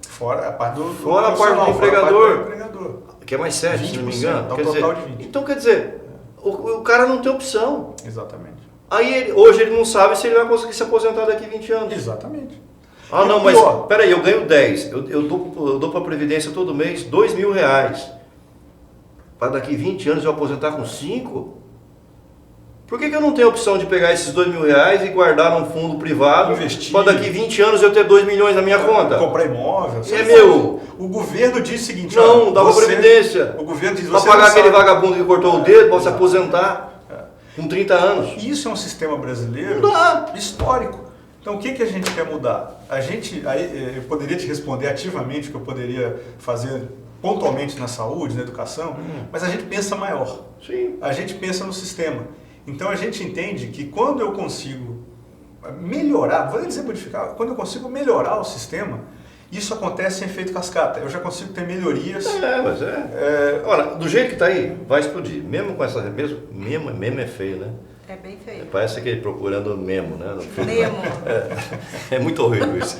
Fora a parte do Fora a parte do profissional, fora a parte empregador. do empregador. Que é mais 7, se não me 20%, engano. dá um Quer total dizer, de 20. então, quer dizer, o cara não tem opção. Exatamente. Aí, hoje ele não sabe se ele vai conseguir se aposentar daqui a 20 anos. Exatamente. Ah, E não, o mas pior? peraí, eu ganho 10. Eu dou para a Previdência todo mês 2 mil reais. Para daqui 20 anos eu aposentar com 5? Por que eu não tenho a opção de pegar esses 2 mil reais e guardar num fundo privado? Investir. Para daqui 20 anos eu ter 2 milhões na minha conta? Comprar imóvel. É meu. O governo diz o seguinte, Não, olha, dá para Previdência. O governo diz, Para você pagar não aquele sabe. vagabundo que cortou o dedo, pode se aposentar com 30 anos. Isso é um sistema brasileiro Não dá. histórico. Então, o que a gente quer mudar? Eu poderia te responder ativamente o que eu poderia fazer pontualmente na saúde, na educação, mas a gente pensa maior. Sim. A gente pensa no sistema. Então, a gente entende que quando eu consigo melhorar, vou dizer modificar, quando eu consigo melhorar o sistema, isso acontece em efeito cascata. Eu já consigo ter melhorias. Mas Olha, do jeito que está aí, vai explodir. Mesmo com essa... Memo é feio, né? É bem feio. Parece que ele procurando Memo, né? No filme. Nemo. É muito horrível isso.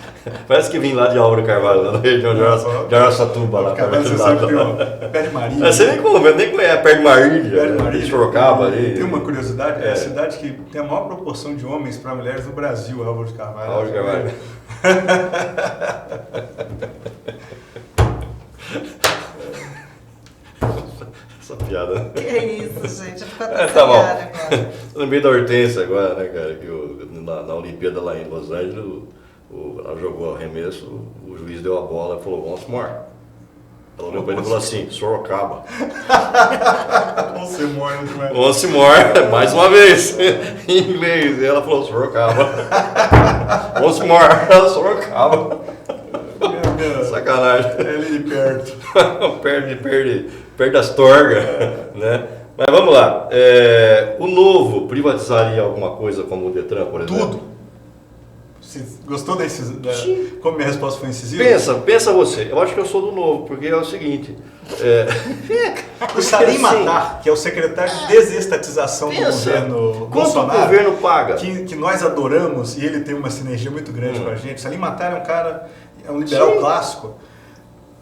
Parece que vim lá de Álvaro Carvalho, lá na região de Araçatuba. Lá, Carvalho, você sabe que tem um pé de Marília. Você nem conhece, nem conhece, perto de Marília. Pé de Marília. Sorocaba ali. Tem uma curiosidade, é a cidade que tem a maior proporção de homens para mulheres no Brasil, Álvaro de Carvalho. Álvaro de Carvalho. Essa piada. Que isso, gente. Eu fico até Tá bom. agora. Lembrei da Hortência agora, né, cara? Que na Olimpíada lá em Los Angeles, Ela jogou o arremesso, o juiz deu a bola e falou, once more. Ela olhou para ele e falou assim, Sorocaba. Once more, né? Once more, mais uma vez, em inglês. E ela falou, Sorocaba. Once more, Sorocaba. Sacanagem. É ali de perto. perde as torgas, né? Mas vamos lá. O novo privatizaria alguma coisa como o Detran, por exemplo? Tudo. Você gostou como minha resposta foi incisiva? Pensa você. Eu acho que eu sou do novo, porque é o seguinte. O Salim Matar, que é o secretário de desestatização do governo quanto Bolsonaro, o governo paga? que nós adoramos e ele tem uma sinergia muito grande com a gente. Salim Matar é um cara, é um liberal clássico.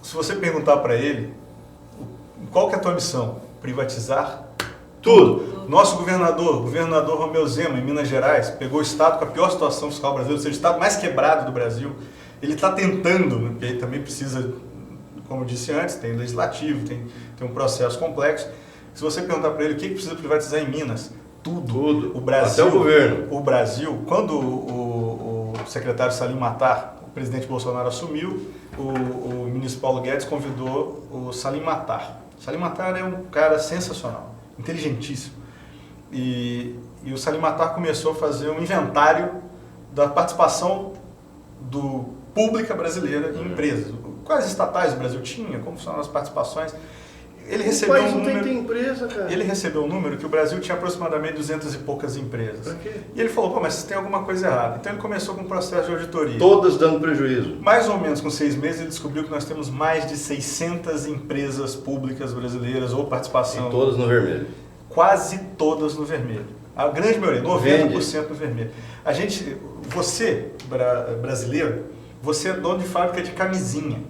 Se você perguntar para ele, qual que é a tua missão? Privatizar tudo. Nosso governador Romeu Zema, em Minas Gerais, pegou o estado com a pior situação fiscal brasileira, ou seja, o estado mais quebrado do Brasil. Ele está tentando, porque ele também precisa, como eu disse antes, tem legislativo, tem um processo complexo. Se você perguntar para ele o que precisa privatizar em Minas, tudo. O Brasil, até o governo. O Brasil, quando o secretário Salim Matar, o presidente Bolsonaro assumiu, o ministro Paulo Guedes convidou o Salim Matar. Salim Matar é um cara sensacional, inteligentíssimo. E o Salim Matar começou a fazer um inventário da participação pública brasileira em empresas. Quais estatais o Brasil tinha, como funcionam as participações. Ele recebeu um número, tem empresa, cara. Ele recebeu um número que o Brasil tinha aproximadamente 200 e poucas empresas. Pra quê? E ele falou, mas tem alguma coisa errada. Então ele começou com um processo de auditoria. Todas dando prejuízo. Mais ou menos com 6 meses ele descobriu que nós temos mais de 600 empresas públicas brasileiras ou participação. E todas no vermelho. Quase todas no vermelho. A grande maioria, 90% no vermelho. Você, brasileiro, você é dono de fábrica de camisinha.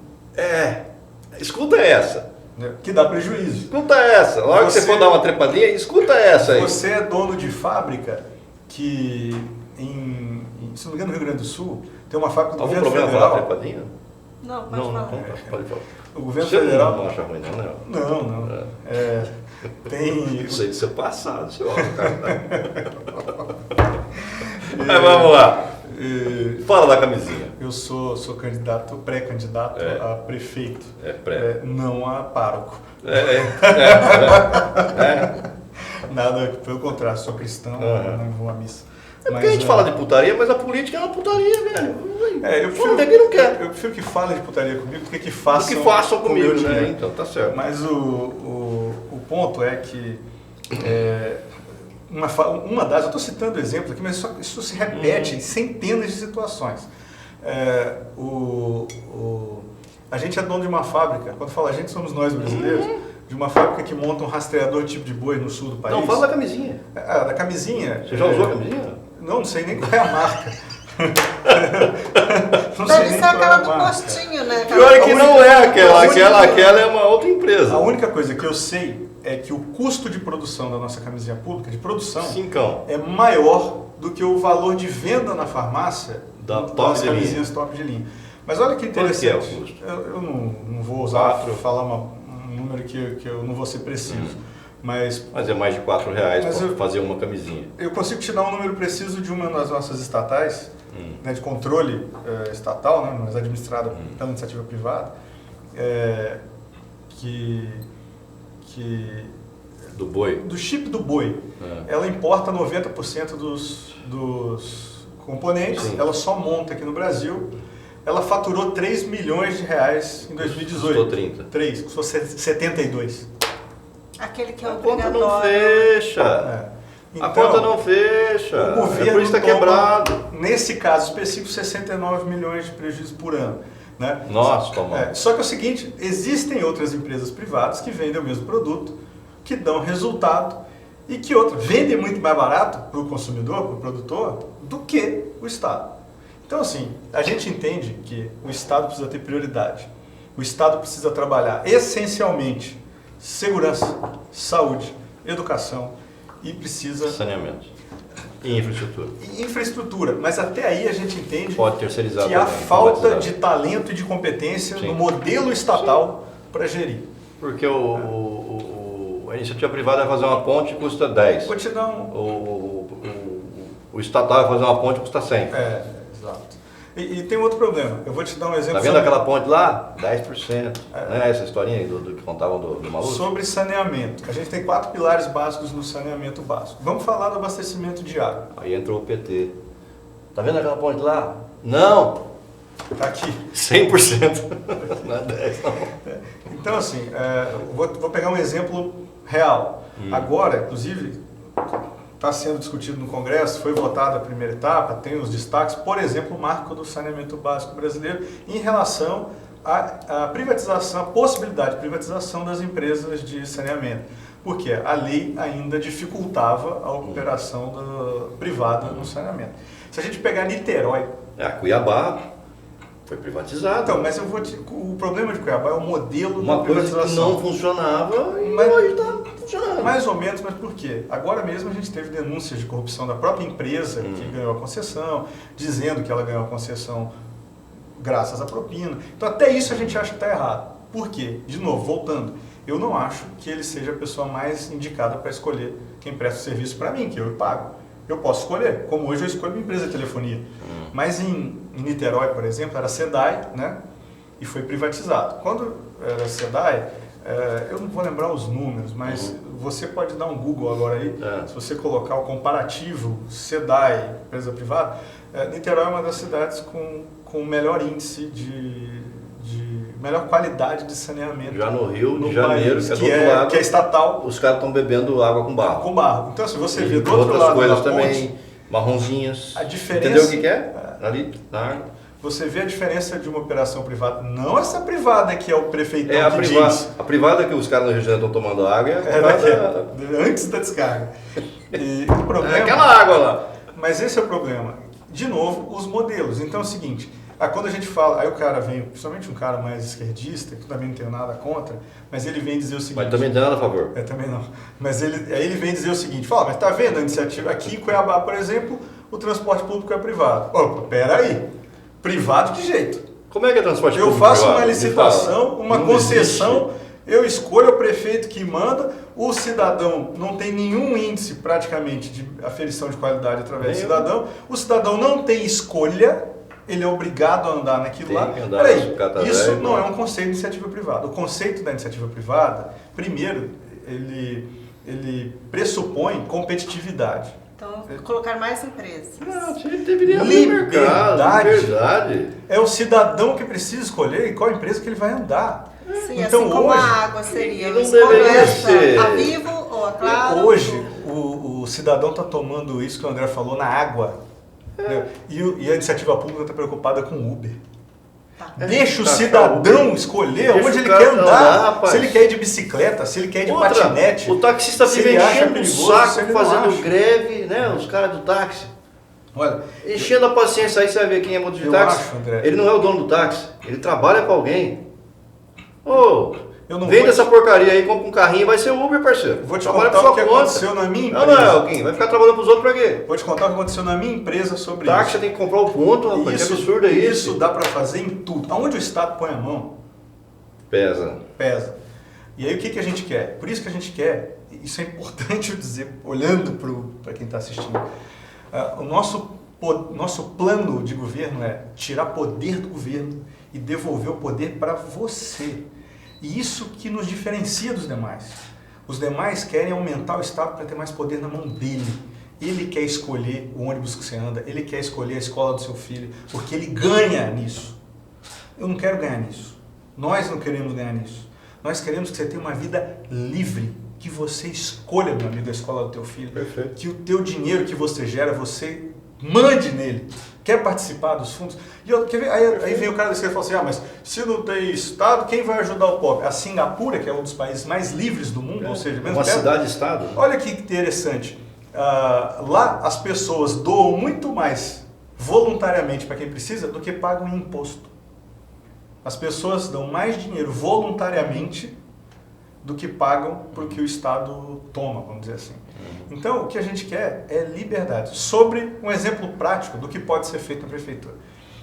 Escuta essa. Que dá prejuízo. Escuta essa. Logo que você for dar uma trepadinha, escuta essa aí. Você é dono de fábrica que, se não me engano, no Rio Grande do Sul, tem uma fábrica do Algum governo problema federal. falar trepadinha? Não, pode falar. Pode falar. O governo Você federal... não acha ruim, não? Não. Tem... Isso aí do seu passado, seu cara. Mas vamos lá. Fala da camisinha. Eu sou pré-candidato a prefeito, não a pároco. Nada, pelo contrário, sou cristão, não vou à missa. Porque a gente fala de putaria, mas a política é uma putaria, velho. Eu prefiro que não quer. Eu prefiro que falem de putaria comigo do que façam, comigo, com né? Então tá certo. Mas o ponto é que eu estou citando exemplos aqui, mas isso se repete em centenas de situações. A gente é dono de uma fábrica, quando fala a gente, somos nós brasileiros, de uma fábrica que monta um rastreador tipo de boi no sul do país. Não, fala da camisinha. Da camisinha. Você já usou a camisinha? Não sei nem qual é a marca. Deve ser aquela do postinho, né? Pior é que não é aquela é uma outra empresa. A única coisa que eu sei é que o custo de produção da nossa camisinha pública, de produção, Cincão. é maior do que o valor de venda na farmácia das camisinhas top de linha. Mas olha que interessante. Quanto que é o custo? Eu não vou falar um número que eu não vou ser preciso. Mas é mais de R$ 4 para fazer uma camisinha. Eu consigo te dar um número preciso de uma das nossas estatais, né, de controle estatal, né, mas administrada pela iniciativa privada, do boi? Do chip do boi. Ela importa 90% dos componentes, ela só monta aqui no Brasil. Ela faturou 3 milhões de reais em 2018. Custou 30. 3, custou 72. Aquele que é a conta obrigatório. não fecha. Então, a conta não fecha. O governo por isso está quebrado. Nesse caso específico, 69 milhões de prejuízo por ano. Né? Nossa, toma. Só que é o seguinte, existem outras empresas privadas que vendem o mesmo produto, que dão resultado e que vendem muito mais barato para o consumidor, para o produtor, do que o Estado. Então, assim, a gente entende que o Estado precisa ter prioridade. O Estado precisa trabalhar essencialmente segurança, saúde, educação e precisa... Saneamento. E infraestrutura. Infraestrutura, mas até aí a gente entende pode terceirizar que há também, falta de talento e de competência no modelo estatal para gerir. Porque a iniciativa privada vai fazer uma ponte e custa 10. Vou te dar o estatal vai fazer uma ponte e custa 100. Exato. E tem outro problema. Eu vou te dar um exemplo. Tá vendo sobre, aquela ponte lá? 10%. Né? Essa historinha aí do que contavam do maluco? sobre saneamento. A gente tem 4 pilares básicos no saneamento básico. Vamos falar do abastecimento de água. Aí entrou o PT. Tá vendo aquela ponte lá? Não! Está aqui. 100%. Não é 10, não. Então, assim, vou pegar um exemplo real. Agora, inclusive, está sendo discutido no Congresso, foi votada a primeira etapa, tem os destaques, por exemplo, o marco do saneamento básico brasileiro em relação à privatização, a possibilidade de privatização das empresas de saneamento. Porque a lei ainda dificultava a operação privada no saneamento. Se a gente pegar Niterói... Cuiabá foi privatizado. Então, mas o problema de Cuiabá é o modelo Uma da coisa privatização. que não funcionava e Mas- hoje está funcionando. Mais ou menos, mas por quê? Agora mesmo a gente teve denúncias de corrupção da própria empresa que ganhou a concessão, dizendo que ela ganhou a concessão graças à propina. Então até isso a gente acha que está errado. Por quê? De novo, voltando, eu não acho que ele seja a pessoa mais indicada para escolher quem presta o serviço para mim, que eu pago. Eu posso escolher, como hoje eu escolho uma empresa de telefonia. Mas em Niterói, por exemplo, era a SEDAI, né? E foi privatizado. Quando era a SEDAI, eu não vou lembrar os números, mas você pode dar um Google agora aí, se você colocar o comparativo SEDAI, empresa privada, Niterói é uma das cidades com o melhor índice de melhor qualidade de saneamento. Já no Rio de no Janeiro, país, que é do outro lado, que é estatal, os caras estão bebendo água com barro. com barro. Então, se você vê E do outro outras lado coisas da também, ponte, marronzinhas. a diferença- Entendeu o que é? Ali, na água. você vê a diferença de uma operação privada. Não essa privada que é o prefeitão É a que privada, diz. a privada que os caras no Rio de Janeiro estão tomando água é a É privada. antes da descarga. E o problema, É aquela água lá. Mas esse é o problema. De novo, os modelos. Então é o seguinte, quando a gente fala, aí o cara vem, principalmente um cara mais esquerdista, que também não tenho nada contra, mas ele vem dizer o seguinte... Mas também não tem nada a favor. Também não. Mas aí ele vem dizer o seguinte, fala, mas tá vendo a iniciativa aqui em Cuiabá, por exemplo, o transporte público é privado. Opa, peraí, privado de jeito. Como é que é transporte Eu público faço privado? uma Me licitação, fala. uma Não concessão, eu escolho o prefeito que manda, o cidadão não tem nenhum índice praticamente de aferição de qualidade através do cidadão, o cidadão não tem escolha, ele é obrigado a andar naquilo Tem lá. que andar Peraí, no sucata isso velho, não né? é um conceito de iniciativa privada. O conceito da iniciativa privada, primeiro, ele pressupõe competitividade. Então, colocar mais empresas. Não, você deveria abrir mercado, Liberdade. verdade. É o cidadão que precisa escolher qual empresa que ele vai andar. Sim, Então, assim como hoje- a água seria, E eu não escolho deveria essa, ser. a Vivo ou a Claro. Hoje, o cidadão está tomando isso que o André falou na água. Né? E a iniciativa pública está preocupada com o Uber. Tá. Deixa o Tá, cidadão escolher Deixa onde o ele cara quer andar. andar, rapaz. Se ele quer ir de bicicleta, se ele quer ir de Outra, patinete. o taxista se vive ele acha enchendo o perigoso, se saco, ele não fazendo acha. greve, né? Os caras do táxi. Olha, Enchendo a paciência aí, você vai ver quem é motorista de Eu táxi. acho, André. Ele não é o dono do táxi, ele trabalha para alguém. Ô, Eu não vende vou- essa porcaria aí, compra um carrinho e vai ser Uber, parceiro. vou te Trabalha contar por o que sua conta. aconteceu na minha Não, empresa. não, alguém vai ficar trabalhando pros outros pra quê? Vou te contar o que aconteceu na minha empresa sobre Táxi isso. você tem que comprar o ponto, rapaz. Que absurdo é Isso esse? dá para fazer em tudo. Aonde o Estado põe a mão, Pesa. pesa. E aí o que a gente quer? Por isso que a gente quer, isso é importante eu dizer, olhando para quem está assistindo, o nosso plano de governo é tirar poder do governo e devolver o poder para você. E isso que nos diferencia dos demais. Os demais querem aumentar o Estado para ter mais poder na mão dele. Ele quer escolher o ônibus que você anda, ele quer escolher a escola do seu filho, porque ele ganha nisso. Eu não quero ganhar nisso. Nós não queremos ganhar nisso. Nós queremos que você tenha uma vida livre, que você escolha, meu amigo, a escola do teu filho. Perfeito. Que o teu dinheiro que você gera, você mande nele. Quer participar dos fundos? E quer ver? Aí vem o cara desse e fala assim, mas se não tem Estado, quem vai ajudar o pobre? A Singapura, que é um dos países mais livres do mundo, ou seja, menos Uma perto. cidade-estado. Olha que interessante. Lá as pessoas doam muito mais voluntariamente para quem precisa do que pagam em imposto. As pessoas dão mais dinheiro voluntariamente do que pagam para o que o Estado toma, vamos dizer assim. Então, o que a gente quer é liberdade. Sobre um exemplo prático do que pode ser feito na prefeitura.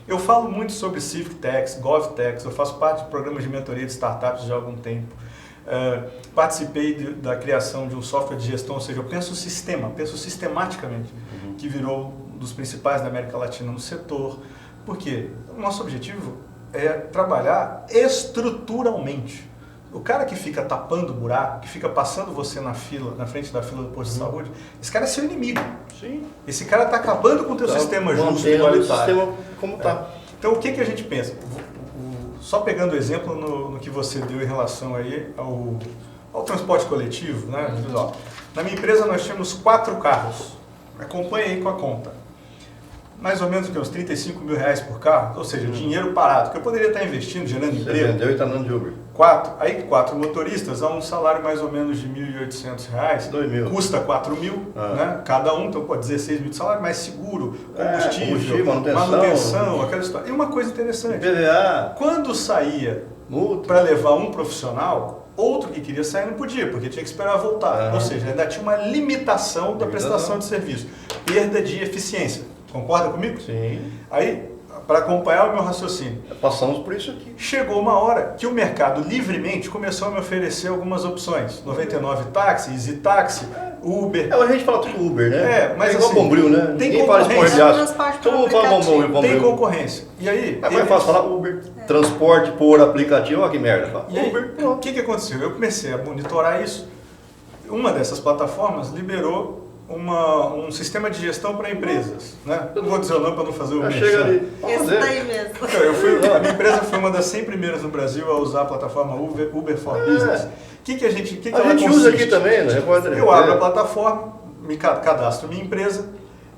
Eu falo muito sobre Civic Tax, GovTax, eu faço parte de programas de mentoria de startups já há algum tempo. Participei da criação de um software de gestão, ou seja, eu penso sistematicamente, que virou um dos principais da América Latina no setor. Por quê? O nosso objetivo é trabalhar estruturalmente. O cara que fica tapando o buraco, que fica passando você na frente da fila do posto de saúde, esse cara é seu inimigo. Sim. Esse cara está acabando com o teu sistema justo e Mantendo o igualitário. sistema como está. Então, o que a gente pensa? Só pegando o exemplo no que você deu em relação aí ao transporte coletivo, né? Na minha empresa nós tínhamos 4 carros. Acompanhe aí com a conta. Mais ou menos uns 35 mil reais por carro, ou seja, dinheiro parado, que eu poderia estar investindo, gerando Você emprego. vendeu e está andando de Uber. 4 motoristas a um salário mais ou menos de R$ 1.800. 2.000. Custa 4 mil, né? Cada um, então pode 16 mil de salário, mais seguro, combustível, manutenção, aquela história. E uma coisa interessante, PVA, quando saía multa. para levar um profissional, outro que queria sair não podia, porque tinha que esperar voltar. Ou seja, ainda tinha uma limitação da prestação de serviço. Perda de eficiência. Concorda comigo? Sim. Aí, para acompanhar o meu raciocínio, Passamos por isso aqui. chegou uma hora que o mercado livremente começou a me oferecer algumas opções. 99 táxi, Easy Táxi, Uber. A gente fala tudo Uber, né? Mas igual assim, Bombril, né? tem Ninguém fala concorrência. esporte de aço. Transporte Todo mundo por fala aplicativo. Tem Bombril. concorrência. E aí, É mais fácil falar Uber. Transporte por aplicativo, olha que merda. Fala E aí, Uber, o pronto. que aconteceu? Eu comecei a monitorar isso. Uma dessas plataformas liberou um sistema de gestão para empresas. Né? Não vou dizer o nome para não fazer o Já merchan. chega ali. Pode Esse fazer. daí mesmo. Então, a minha empresa foi uma das 100 primeiras no Brasil a usar a plataforma Uber for Business. O que a gente A gente usa aqui também, né? Eu abro a plataforma, me cadastro minha empresa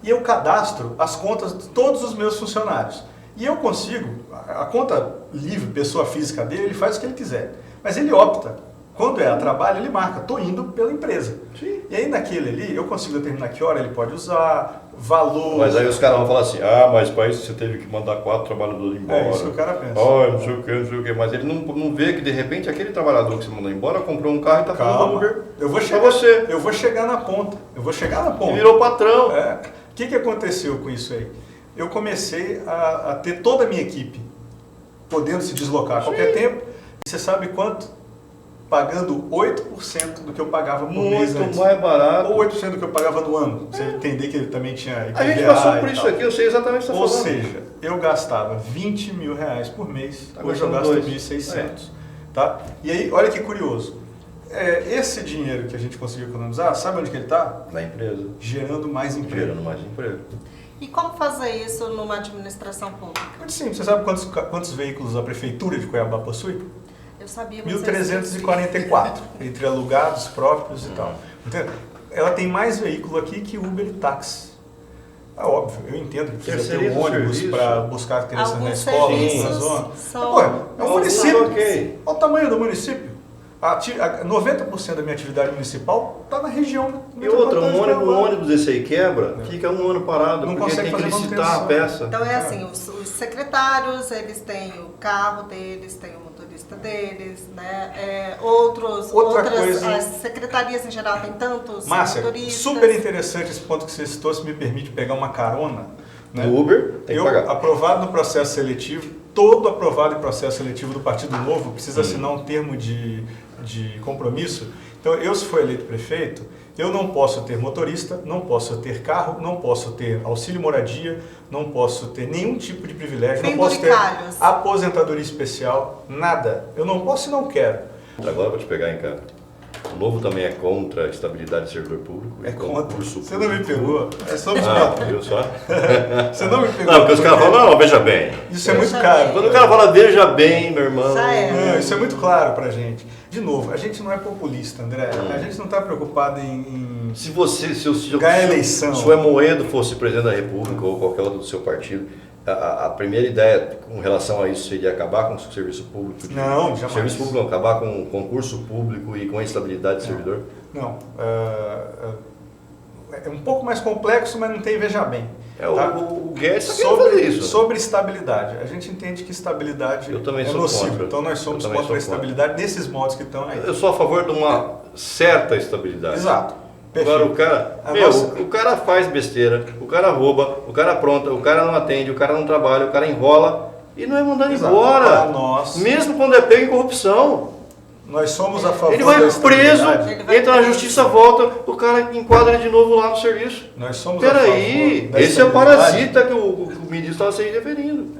e eu cadastro as contas de todos os meus funcionários. E eu consigo, a conta livre, pessoa física dele, ele faz o que ele quiser. Mas ele opta. Quando é a trabalho, ele marca, estou indo pela empresa. Sim. E aí naquele ali, eu consigo determinar que hora ele pode usar, valor. Mas aí os caras vão falar assim, mas para isso você teve que mandar 4 trabalhadores embora. É isso que o cara pensa. Não sei o que, não sei o que. Mas ele não vê que de repente aquele trabalhador que você mandou embora comprou um carro e está falando Uber. Eu vou chegar, pra você. eu vou chegar na ponta. Eu vou chegar na ponta. Virou patrão. O que aconteceu com isso aí? Eu comecei a ter toda a minha equipe podendo se deslocar a qualquer tempo. E você sabe quanto? Pagando 8% do que eu pagava por mês antes. Muito mais barato. Ou 8% do que eu pagava no ano. Você entender que ele também tinha IPVA. A gente passou por e isso tal. aqui, eu sei exatamente o que você está Ou falando. seja, eu gastava 20 mil reais por mês, Tá hoje eu gastando gasto 2. 1.600. Tá? E aí, olha que curioso. Esse dinheiro que a gente conseguiu economizar, sabe onde que ele está? Na empresa. Gerando mais emprego. Gerando mais emprego. E como fazer isso numa administração pública? Muito simples. Você sabe quantos veículos a Prefeitura de Cuiabá possui? Eu sabia, mas 1.344, entre alugados, próprios e tal. Entendeu? Ela tem mais veículo aqui que Uber e táxi. É óbvio, eu entendo que precisa ter um ônibus para buscar crianças na alguns escola, serviços na zona. são- É um município. Ok. Olha o tamanho do município. 90% da minha atividade municipal está na região. E outra, um metropolitana. ônibus desse aí quebra, fica um ano parado, Não porque consegue tem que fazer licitar a manutenção. peça. Então é assim, os secretários, eles têm o carro deles, têm o motorista deles, né? Outras, coisa- as secretarias em geral têm tantos Márcia, motoristas. super interessante esse ponto que você citou, se me permite pegar uma carona. Né? No Uber, tem que Eu, pagar. aprovado no processo seletivo, todo aprovado em processo seletivo do Partido Novo precisa assinar um termo de compromisso. Então, eu, se for eleito prefeito, eu não posso ter motorista, não posso ter carro, não posso ter auxílio moradia, não posso ter nenhum tipo de privilégio, não posso ter Penduricalhos. aposentadoria especial, nada. Eu não posso e não quero. Agora eu vou te pegar em casa. O Novo também é contra a estabilidade do servidor público. É e contra. concurso Você não me público. pegou. Somos Ah, contra. viu só? Você não me pegou. Não, porque os caras falam, não, veja bem. Isso é muito Veja caro. bem. Quando o cara fala, veja bem, meu irmão. Já é. Não, isso é muito claro pra gente. De novo, a gente não é populista, André. A gente não está preocupado em Se você, se ganhar eleição. Se o Amoedo fosse presidente da República ou qualquer outro do seu partido, a primeira ideia com relação a isso seria acabar com o serviço público. Não, jamais. O serviço público não, acabar com o concurso público e com a estabilidade do servidor. Não. É um pouco mais complexo, mas não tem, veja bem. Tá? O Guedes está querendo fazer isso. Sobre estabilidade. A gente entende que estabilidade Eu também é sou nocivo. contra. Então nós somos Eu também contra a sou contra. estabilidade nesses modos que estão aí. Eu sou a favor de uma certa estabilidade. Exato. Agora Perfeito. o cara, A meu, nossa- o cara faz besteira, o cara rouba, o cara apronta, o cara não atende, o cara não trabalha, o cara enrola e não é mandado Exato. embora. Pra nós- Mesmo quando é pego em corrupção. Nós somos a favor Ele vai da preso, estabilidade. Ele vai entra na preso. justiça, volta, o cara enquadra ele de novo lá no serviço. Nós somos a Peraí, favor da esse é o estabilidade. parasita que o ministro estava se referindo.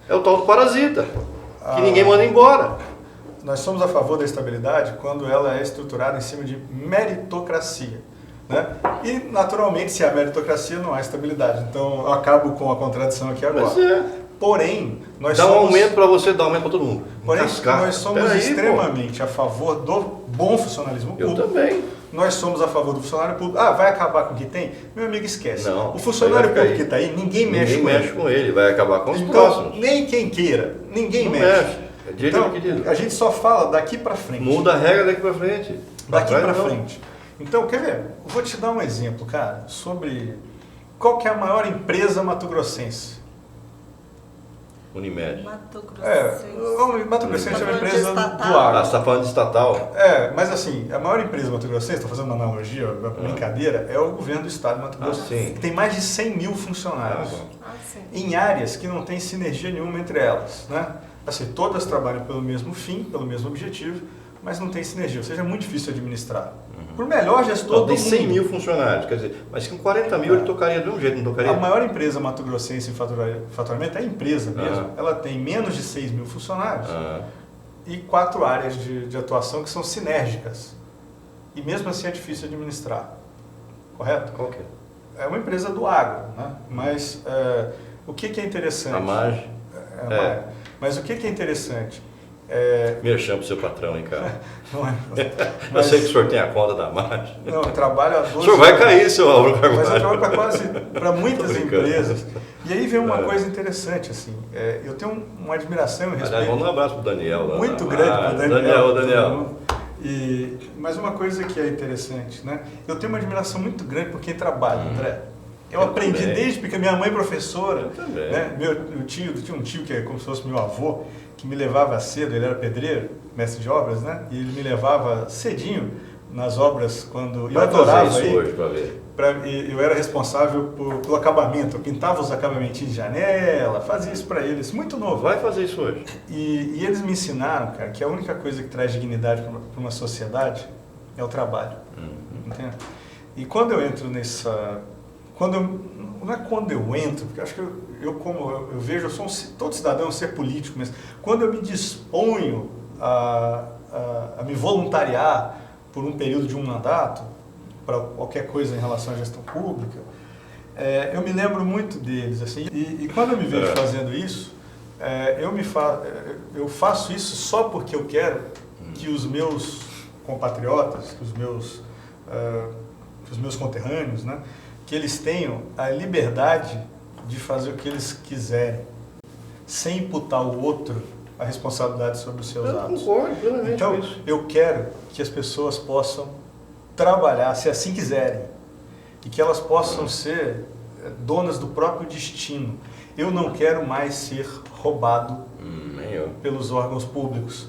É o tal do parasita, que ninguém manda embora. Nós somos a favor da estabilidade quando ela é estruturada em cima de meritocracia. Né? E, naturalmente, se há meritocracia, não há estabilidade. Então, eu acabo com a contradição aqui agora. Mas é. Porém, nós Dá um somos... aumento para você, dá um aumento para todo mundo. Porém, Cascar. nós somos Peraí, extremamente a favor do bom funcionalismo Eu público. também. Nós somos a favor do funcionário público. Ah, vai acabar com o que tem? Meu amigo, esquece. Não, O funcionário aí vai público que ficar está aí, ninguém mexe Ninguém com mexe ele. com ele, vai acabar com os Então, próximos. nem quem queira, ninguém Não mexe. mexe. É direito Então, adquirido. a gente só fala daqui para frente. Muda a regra daqui para frente. Daqui Trás, para não. frente. Então, quer ver? Eu vou te dar um exemplo, cara, sobre qual que é a maior empresa mato-grossense. Unimed. Mato Grosso. Mato Grossense é uma Tá falando de empresa do estatal? Ah, agro. você está falando de estatal? Mas assim, a maior empresa mato-grossense, estou fazendo uma analogia, uma brincadeira, é o governo do estado de Mato Grosso. sim. Que tem mais de 100 mil funcionários. bom. Ah, sim. Em áreas que não tem sinergia nenhuma entre elas. Né? Assim, todas trabalham pelo mesmo fim, pelo mesmo objetivo, mas não tem sinergia, ou seja, é muito difícil administrar. Por melhor gestor Não, do tem mundo. 100 mil funcionários, quer dizer, mas com 40 mil ele tocaria de um jeito, não tocaria? A maior empresa mato-grossense em faturamento é a empresa mesmo. Ela tem menos de 6 mil funcionários e 4 áreas de atuação que são sinérgicas. E mesmo assim é difícil administrar. Correto? Qual que é? É uma empresa do agro, né? Mas o que é interessante? A margem? Mas o que é interessante? Merchan pro seu patrão, hein, cara? Não é, Eu sei que o senhor tem a conta da margem. Não, eu trabalho há 12 O senhor vai anos. cair, seu Álvaro Mas eu Carvalho. trabalho para muitas brincando. empresas. E aí vem uma coisa interessante, assim, eu tenho uma admiração e Aliás, respeito vamos dar um abraço pro Daniel. Lá muito na grande para o margem. Daniel. Daniel. Mas uma coisa que é interessante, né? Eu tenho uma admiração muito grande por quem trabalha, André. Eu aprendi também. desde porque minha mãe é professora. Eu também. Né? Eu tinha um tio que é como se fosse meu avô, que me levava cedo, ele era pedreiro, mestre de obras, né? E ele me levava cedinho nas obras quando... Eu Vai adorava fazer isso ir. hoje para ver. Eu era responsável pelo acabamento, eu pintava os acabamentinhos de janela, fazia isso para eles, muito novo. Vai fazer isso hoje. E eles me ensinaram, cara, que a única coisa que traz dignidade para uma sociedade é o trabalho. Entende? E quando eu entro nessa... não é quando eu entro, porque acho que eu vejo, eu sou todo cidadão, um ser político, mas quando eu me disponho a me voluntariar por um período de um mandato, para qualquer coisa em relação à gestão pública, eu me lembro muito deles. Assim, e quando eu me vejo fazendo isso, eu faço isso só porque eu quero que os meus compatriotas, que os meus conterrâneos, né, que eles tenham a liberdade de fazer o que eles quiserem, sem imputar ao outro a responsabilidade sobre os seus Eu atos. concordo plenamente Então, com isso. eu quero que as pessoas possam trabalhar, se assim quiserem, e que elas possam ser donas do próprio destino. Eu não quero mais ser roubado Nem eu. pelos órgãos públicos.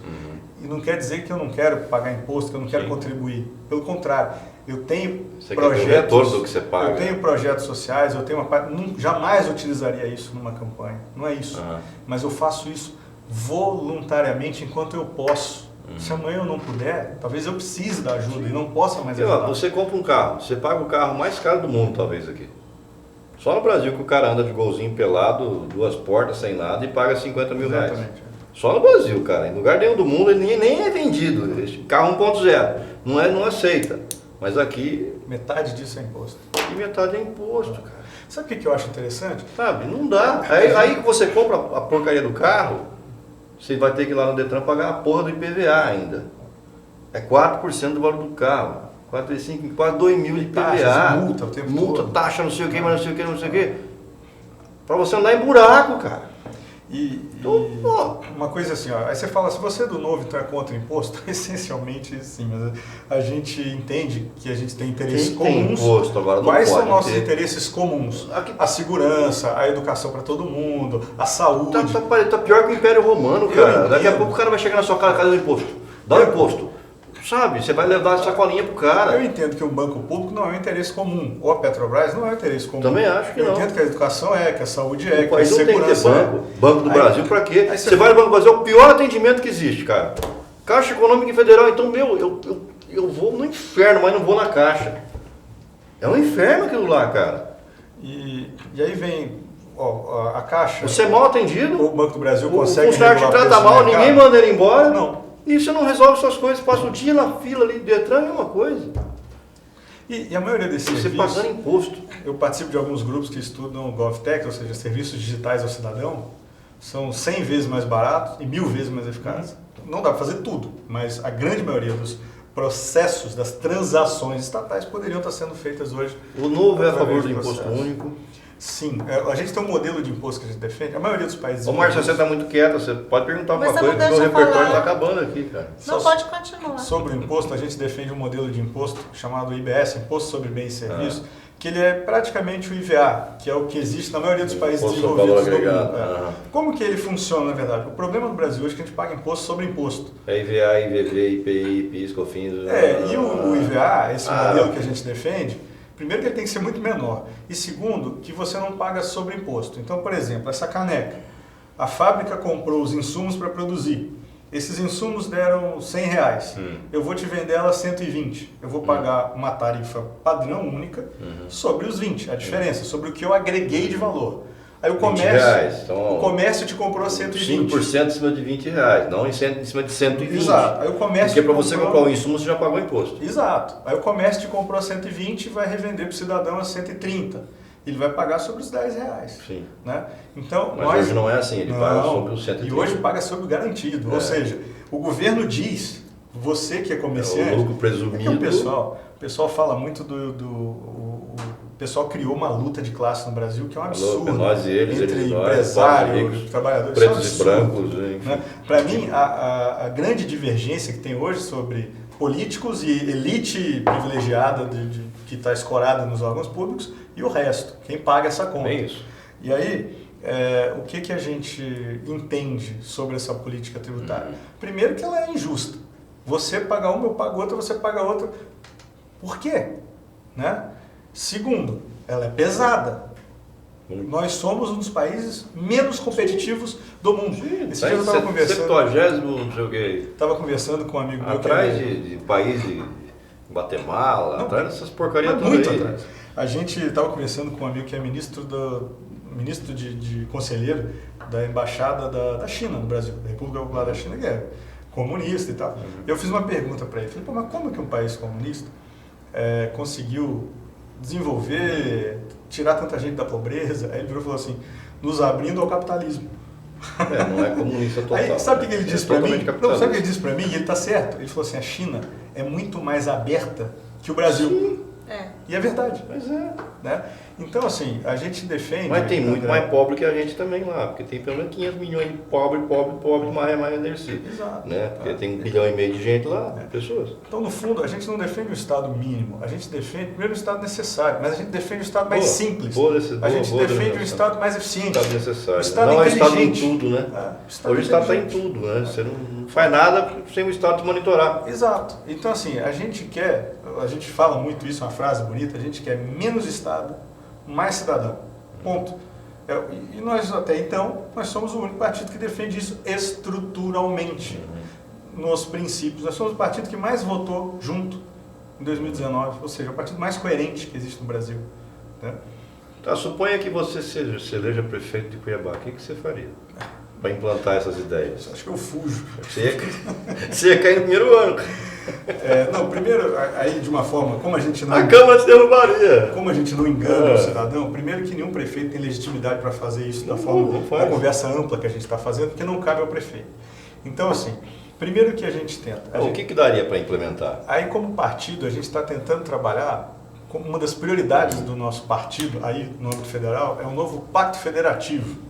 E não quer dizer que eu não quero pagar imposto, que eu não quero contribuir. Pelo contrário, eu tenho Você quer ter o retorno do que você paga. Eu tenho projetos sociais, eu tenho jamais utilizaria isso numa campanha. Não é isso. Mas eu faço isso voluntariamente enquanto eu posso. Se amanhã eu não puder, talvez eu precise da ajuda e não possa mais ajudar. Você compra um carro, você paga o carro mais caro do mundo, talvez, aqui. Só no Brasil que o cara anda de golzinho pelado, 2 portas, sem nada, e paga 50 mil reais. Exatamente. Só no Brasil, cara. Em lugar nenhum do mundo ele nem é vendido. Esse carro 1.0. Não aceita. Mas aqui, Metade disso é imposto. e metade é imposto, cara. Sabe o que eu acho interessante? Sabe? Não dá. Aí que você compra a porcaria do carro, você vai ter que ir lá no Detran pagar a porra do IPVA ainda. É 4% do valor do carro. 4, 5, quase 2 mil de IPVA. Taxas, multa o tempo Multa, todo. taxa, não sei o que, mas não sei o que, não sei o que. Pra você andar em buraco, cara. Então, Uma coisa assim, ó, aí você fala, se você é do novo, então é contra o imposto? Essencialmente sim, mas a gente entende que a gente tem interesses Quem tem comuns. imposto agora não Quais são pode nossos ter. interesses comuns? Aqui- A segurança, a educação para todo mundo, a saúde. Tá pior que o Império Romano, cara. Daqui a entendo. pouco o cara vai chegar na sua casa, cadê o imposto? Dá o imposto. Sabe? Você vai levar a sacolinha pro cara. Eu entendo que um banco público não é um interesse comum, ou a Petrobras não é um interesse comum. Também acho que eu não. entendo que a educação que a saúde O que a país não tem que ter segurança banco. Banco do Aí- Brasil pra quê? aí Você vai no Banco do Brasil, é o pior atendimento que existe, cara. Caixa Econômica Federal, então, eu vou no inferno, mas não vou na Caixa. É um inferno aquilo lá, cara. E aí vem a Caixa... Você é mal atendido, o Banco do Brasil o consegue... funcionário te regular trata preço mal, no mercado? ninguém manda ele embora. Não. E você não resolve suas coisas, passa o dia na fila ali, Detran é uma coisa. E a maioria desses Você serviços... pagando imposto. Eu participo de alguns grupos que estudam GovTech, ou seja, serviços digitais ao cidadão, são 100 vezes mais baratos e 1000 vezes mais eficazes. Não dá para fazer tudo, mas a grande maioria dos processos, das transações estatais poderiam estar sendo feitas hoje. O novo é a favor através do de imposto processos. único. Sim, a gente tem um modelo de imposto que a gente defende, a maioria dos países... Ô Márcio, você está muito quieta, você pode perguntar Mas alguma você coisa, não porque o deixa repertório falar. está acabando aqui, cara. Não, pode continuar. Sobre o imposto, a gente defende um modelo de imposto chamado IBS, Imposto sobre Bens e Serviços, que ele é praticamente o IVA, que é o que existe na maioria dos países Imposto sobre desenvolvidos do valor mundo. agregado. Como que ele funciona, na verdade? O problema no Brasil hoje é que a gente paga imposto sobre imposto. É IVA, IVV, IPI, PIS, COFINS... E o IVA, esse modelo que a gente defende, primeiro que ele tem que ser muito menor, e segundo, que você não paga sobre imposto. Então, por exemplo, essa caneca, a fábrica comprou os insumos para produzir. Esses insumos deram R$100. Eu vou te vender ela 120. Eu vou pagar uma tarifa padrão única sobre os 20, a diferença, sobre o que eu agreguei de valor. Aí o comércio, então, o comércio te comprou a 120. 5% em cima de R$20, não em cima de 120. Exato. Aí o comércio Porque para você comprou... comprar o insumo, você já pagou imposto. Exato. Aí o comércio te comprou a 120 e vai revender para o cidadão a 130. Ele vai pagar sobre os R$10. Sim. Né? Então, Mas hoje não é assim, ele paga sobre os 130. E hoje paga sobre o garantido. Ou seja, o governo diz, você que é comerciante... É o lucro presumido. É que o pessoal fala muito o pessoal criou uma luta de classe no Brasil que é um absurdo. Nós e eles, entre eles empresários, trabalhadores. pretos é um e absurdo, brancos. né? Para mim, a grande divergência que tem hoje sobre políticos e elite privilegiada que está escorada nos órgãos públicos e o resto, quem paga essa conta. É isso. E aí, o que a gente entende sobre essa política tributária? Primeiro que ela é injusta. Você paga uma, eu pago outra, você paga outra. Por quê? Né? Segundo, ela é pesada. Nós somos um dos países menos competitivos do mundo. Esse dia eu estava conversando... 70º, não sei o quê. Estava conversando com um amigo meu... Atrás de país de Guatemala, atrás dessas porcarias todas muito aí. atrás. A gente estava conversando com um amigo que é ministro de conselheiro da Embaixada da China no Brasil, da República Popular da China, que é comunista e tal. Eu fiz uma pergunta para ele. Falei, pô, mas como que um país comunista conseguiu desenvolver, tirar tanta gente da pobreza? Aí ele virou e falou assim, nos abrindo ao capitalismo. Não é comunista total. Aí, sabe o que ele disse para mim? Não, sabe o que ele disse para mim? E ele está certo. Ele falou assim, a China é muito mais aberta que o Brasil. Sim. E é verdade. Mas é. Né? Então, assim, a gente defende... Mas tem muito mais pobre que a gente também lá, porque tem pelo menos 500 milhões de pobre, mais envelhecido. Exato. Né? Porque tem 1,5 bilhão de gente lá, pessoas. Então, no fundo, a gente não defende o Estado mínimo, a gente defende primeiro o Estado necessário, mas a gente defende o Estado mais simples. A gente defende o Estado mais eficiente. O Estado necessário. O Estado não é o Estado em inteligente. tudo, né? Estado Hoje o Estado está em inteligente. tudo, né? Você não faz nada sem o Estado te monitorar. Exato. Então, assim, a gente fala muito isso, uma frase bonita, a gente quer menos Estado, mais cidadão. Ponto. E nós, até então, nós somos o único partido que defende isso estruturalmente, nos princípios. Nós somos o partido que mais votou junto em 2019, ou seja, o partido mais coerente que existe no Brasil. Né? Tá, suponha que você se eleja prefeito de Cuiabá, o que você faria para implantar essas ideias? Acho que eu fujo. Você ia cair no primeiro ano. Não, primeiro, aí de uma forma, como a gente não... A Câmara te derrubaria. Como a gente não engana o cidadão, primeiro que nenhum prefeito tem legitimidade para fazer isso da conversa ampla que a gente está fazendo, porque não cabe ao prefeito. Então, assim, primeiro que a gente tenta... O que daria para implementar? Aí, como partido, a gente está tentando trabalhar, como uma das prioridades do nosso partido, aí no âmbito federal, é um novo pacto federativo.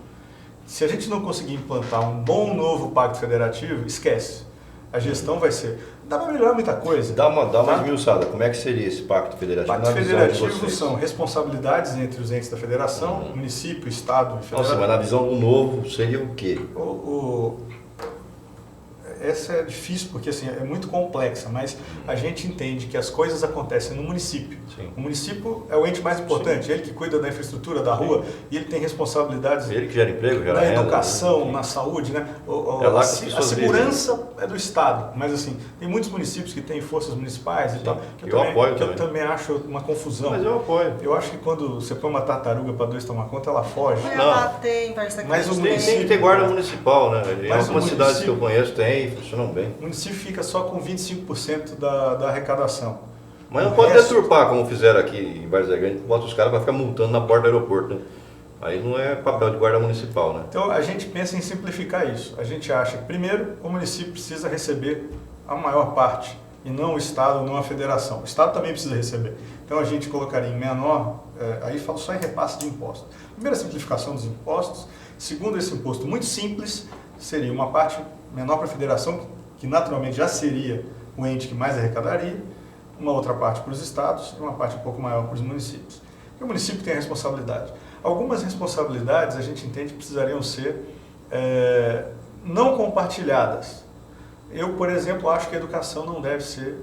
Se a gente não conseguir implantar um bom novo pacto federativo, esquece. A gestão vai ser... Dá para melhorar muita coisa. Dá uma esmiuçada. Como é que seria esse pacto federativo? Pacto federativo são responsabilidades entre os entes da federação, município, estado e federação. Nossa, mas na visão do novo seria o quê? essa é difícil porque assim, é muito complexa, mas a gente entende que as coisas acontecem no município. Sim. O município é o ente mais importante, ele que cuida da infraestrutura da rua e ele tem responsabilidades Ele que gera emprego, gera na renda, educação, né? na saúde, né? É lá que as A pessoas segurança é do Estado, mas assim, tem muitos municípios que têm forças municipais e tal, que eu apoio eu também. também acho uma confusão. Mas eu apoio. Eu acho que quando você põe uma tartaruga para dois tomar conta, ela foge. Cuiabá tem, Varza Mas o Grande Tem que ter guarda municipal, né? Em Mas o algumas cidades que eu município- conheço tem, funcionam bem. O município fica só com 25% da arrecadação. Mas não O pode resto- deturpar, como fizeram aqui em Várzea Grande, bota os caras para ficar multando na porta do aeroporto, né? Aí não é papel de guarda municipal, né? Então a gente pensa em simplificar isso. A gente acha que, primeiro, o município precisa receber a maior parte, e não o Estado, não a federação. O Estado também precisa receber. Então a gente colocaria em menor, aí falo só em repasse de impostos. Primeiro, a simplificação dos impostos. Segundo, esse imposto muito simples, seria uma parte menor para a federação, que naturalmente já seria o ente que mais arrecadaria, uma outra parte para os estados e uma parte um pouco maior para os municípios. E o município tem a responsabilidade. Algumas responsabilidades a gente entende que precisariam ser não compartilhadas. Eu, por exemplo, acho que a educação não deve ser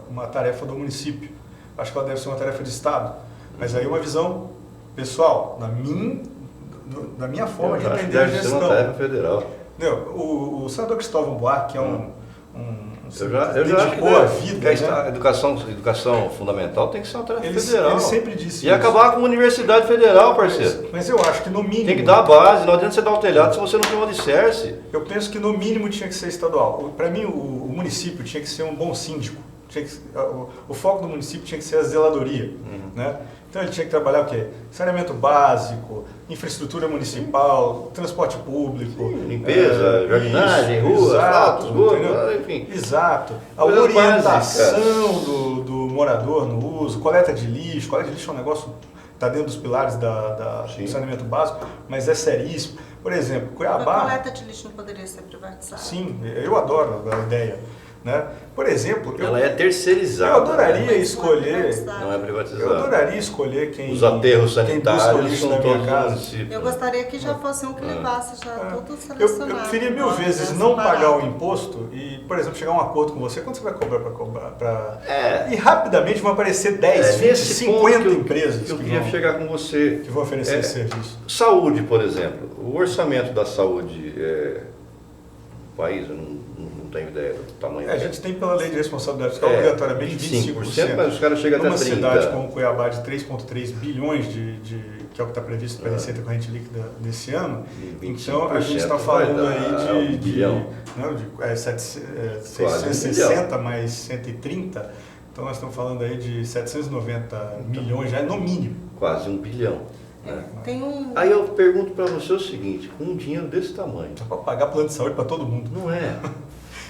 uma tarefa do município. Acho que ela deve ser uma tarefa de Estado. Mas aí uma visão pessoal, da minha forma de Eu acho que entender a deve ser uma gestão. tarefa federal. O senador Cristóvão Buarque, que é Eu já acho que dedicou a vida, a educação fundamental tem que ser uma tarefa Ele federal. sempre disse E isso. acabar com a universidade federal, parceiro. Mas eu acho que no mínimo... Tem que dar a base, não adianta você dar o telhado se você não tem um alicerce. Eu penso que no mínimo tinha que ser estadual. Para mim, o município tinha que ser um bom síndico. O foco do município tinha que ser a zeladoria. Né? Então ele tinha que trabalhar o quê? Saneamento básico, infraestrutura municipal, transporte público. Limpeza, jardinagem, rua, asfalto, esgoto, enfim. Exato. A Coisas orientação do morador no uso, coleta de lixo. Coleta de lixo é um negócio que está dentro dos pilares do saneamento básico, mas é seríssimo. Por exemplo, A Cuiabá... coleta de lixo não poderia ser privatizada? Sim, eu adoro a ideia. Né? Por exemplo, Ela é terceirizada. eu adoraria né? escolher... Não é privatizada. Eu adoraria escolher quem... Os aterros quem busca o sanitários lixo são da minha todos no casa. município. Eu gostaria que já fosse um que levasse já tudo Eu selecionado. preferia mil embora, vezes né, não separado. pagar o imposto e, por exemplo, chegar a um acordo com você. Quanto você vai cobrar para cobrar? É. E rapidamente vão aparecer 10, 20, nesse 50 ponto que empresas eu queria chegar com você. que vão oferecer esse serviço. Saúde, por exemplo. O orçamento da saúde do país, eu não tenho ideia do tamanho. A gente tem pela lei de responsabilidade fiscal obrigatoriamente 25%. Mas os caras chegam até Numa 30%. cidade como Cuiabá de 3,3 bilhões que é o que está previsto para a receita corrente líquida desse ano. Então a gente está falando aí de 660 mais 130. Então nós estamos falando aí de 790 milhões já no mínimo. Quase 1 bilhão. Né? Tem um... Aí eu pergunto para você o seguinte, com um dinheiro desse tamanho, Só para pagar plano de saúde para todo mundo. não é?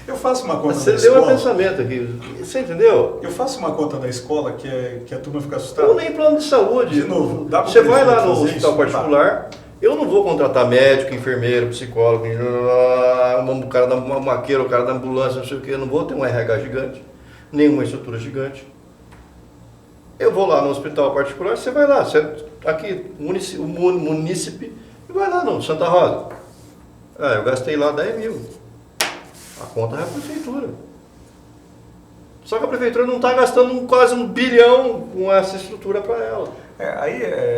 Eu faço uma conta Você da deu um escola. pensamento aqui, você entendeu? Eu faço uma conta da escola que a turma fica assustada. Ou nem plano de saúde. De novo, dá pra você vai lá prefeito no fazer hospital isso? particular, eu não vou contratar médico, enfermeiro, psicólogo, o cara da maqueira, o cara da ambulância, não sei o que, eu não vou ter um RH gigante, nenhuma estrutura gigante. Eu vou lá no hospital particular, você vai lá, aqui, o munícipe, e vai lá no Santa Rosa. Eu gastei lá 10 mil. A conta é a prefeitura. Só que a prefeitura não está gastando quase 1 bilhão com essa estrutura para ela.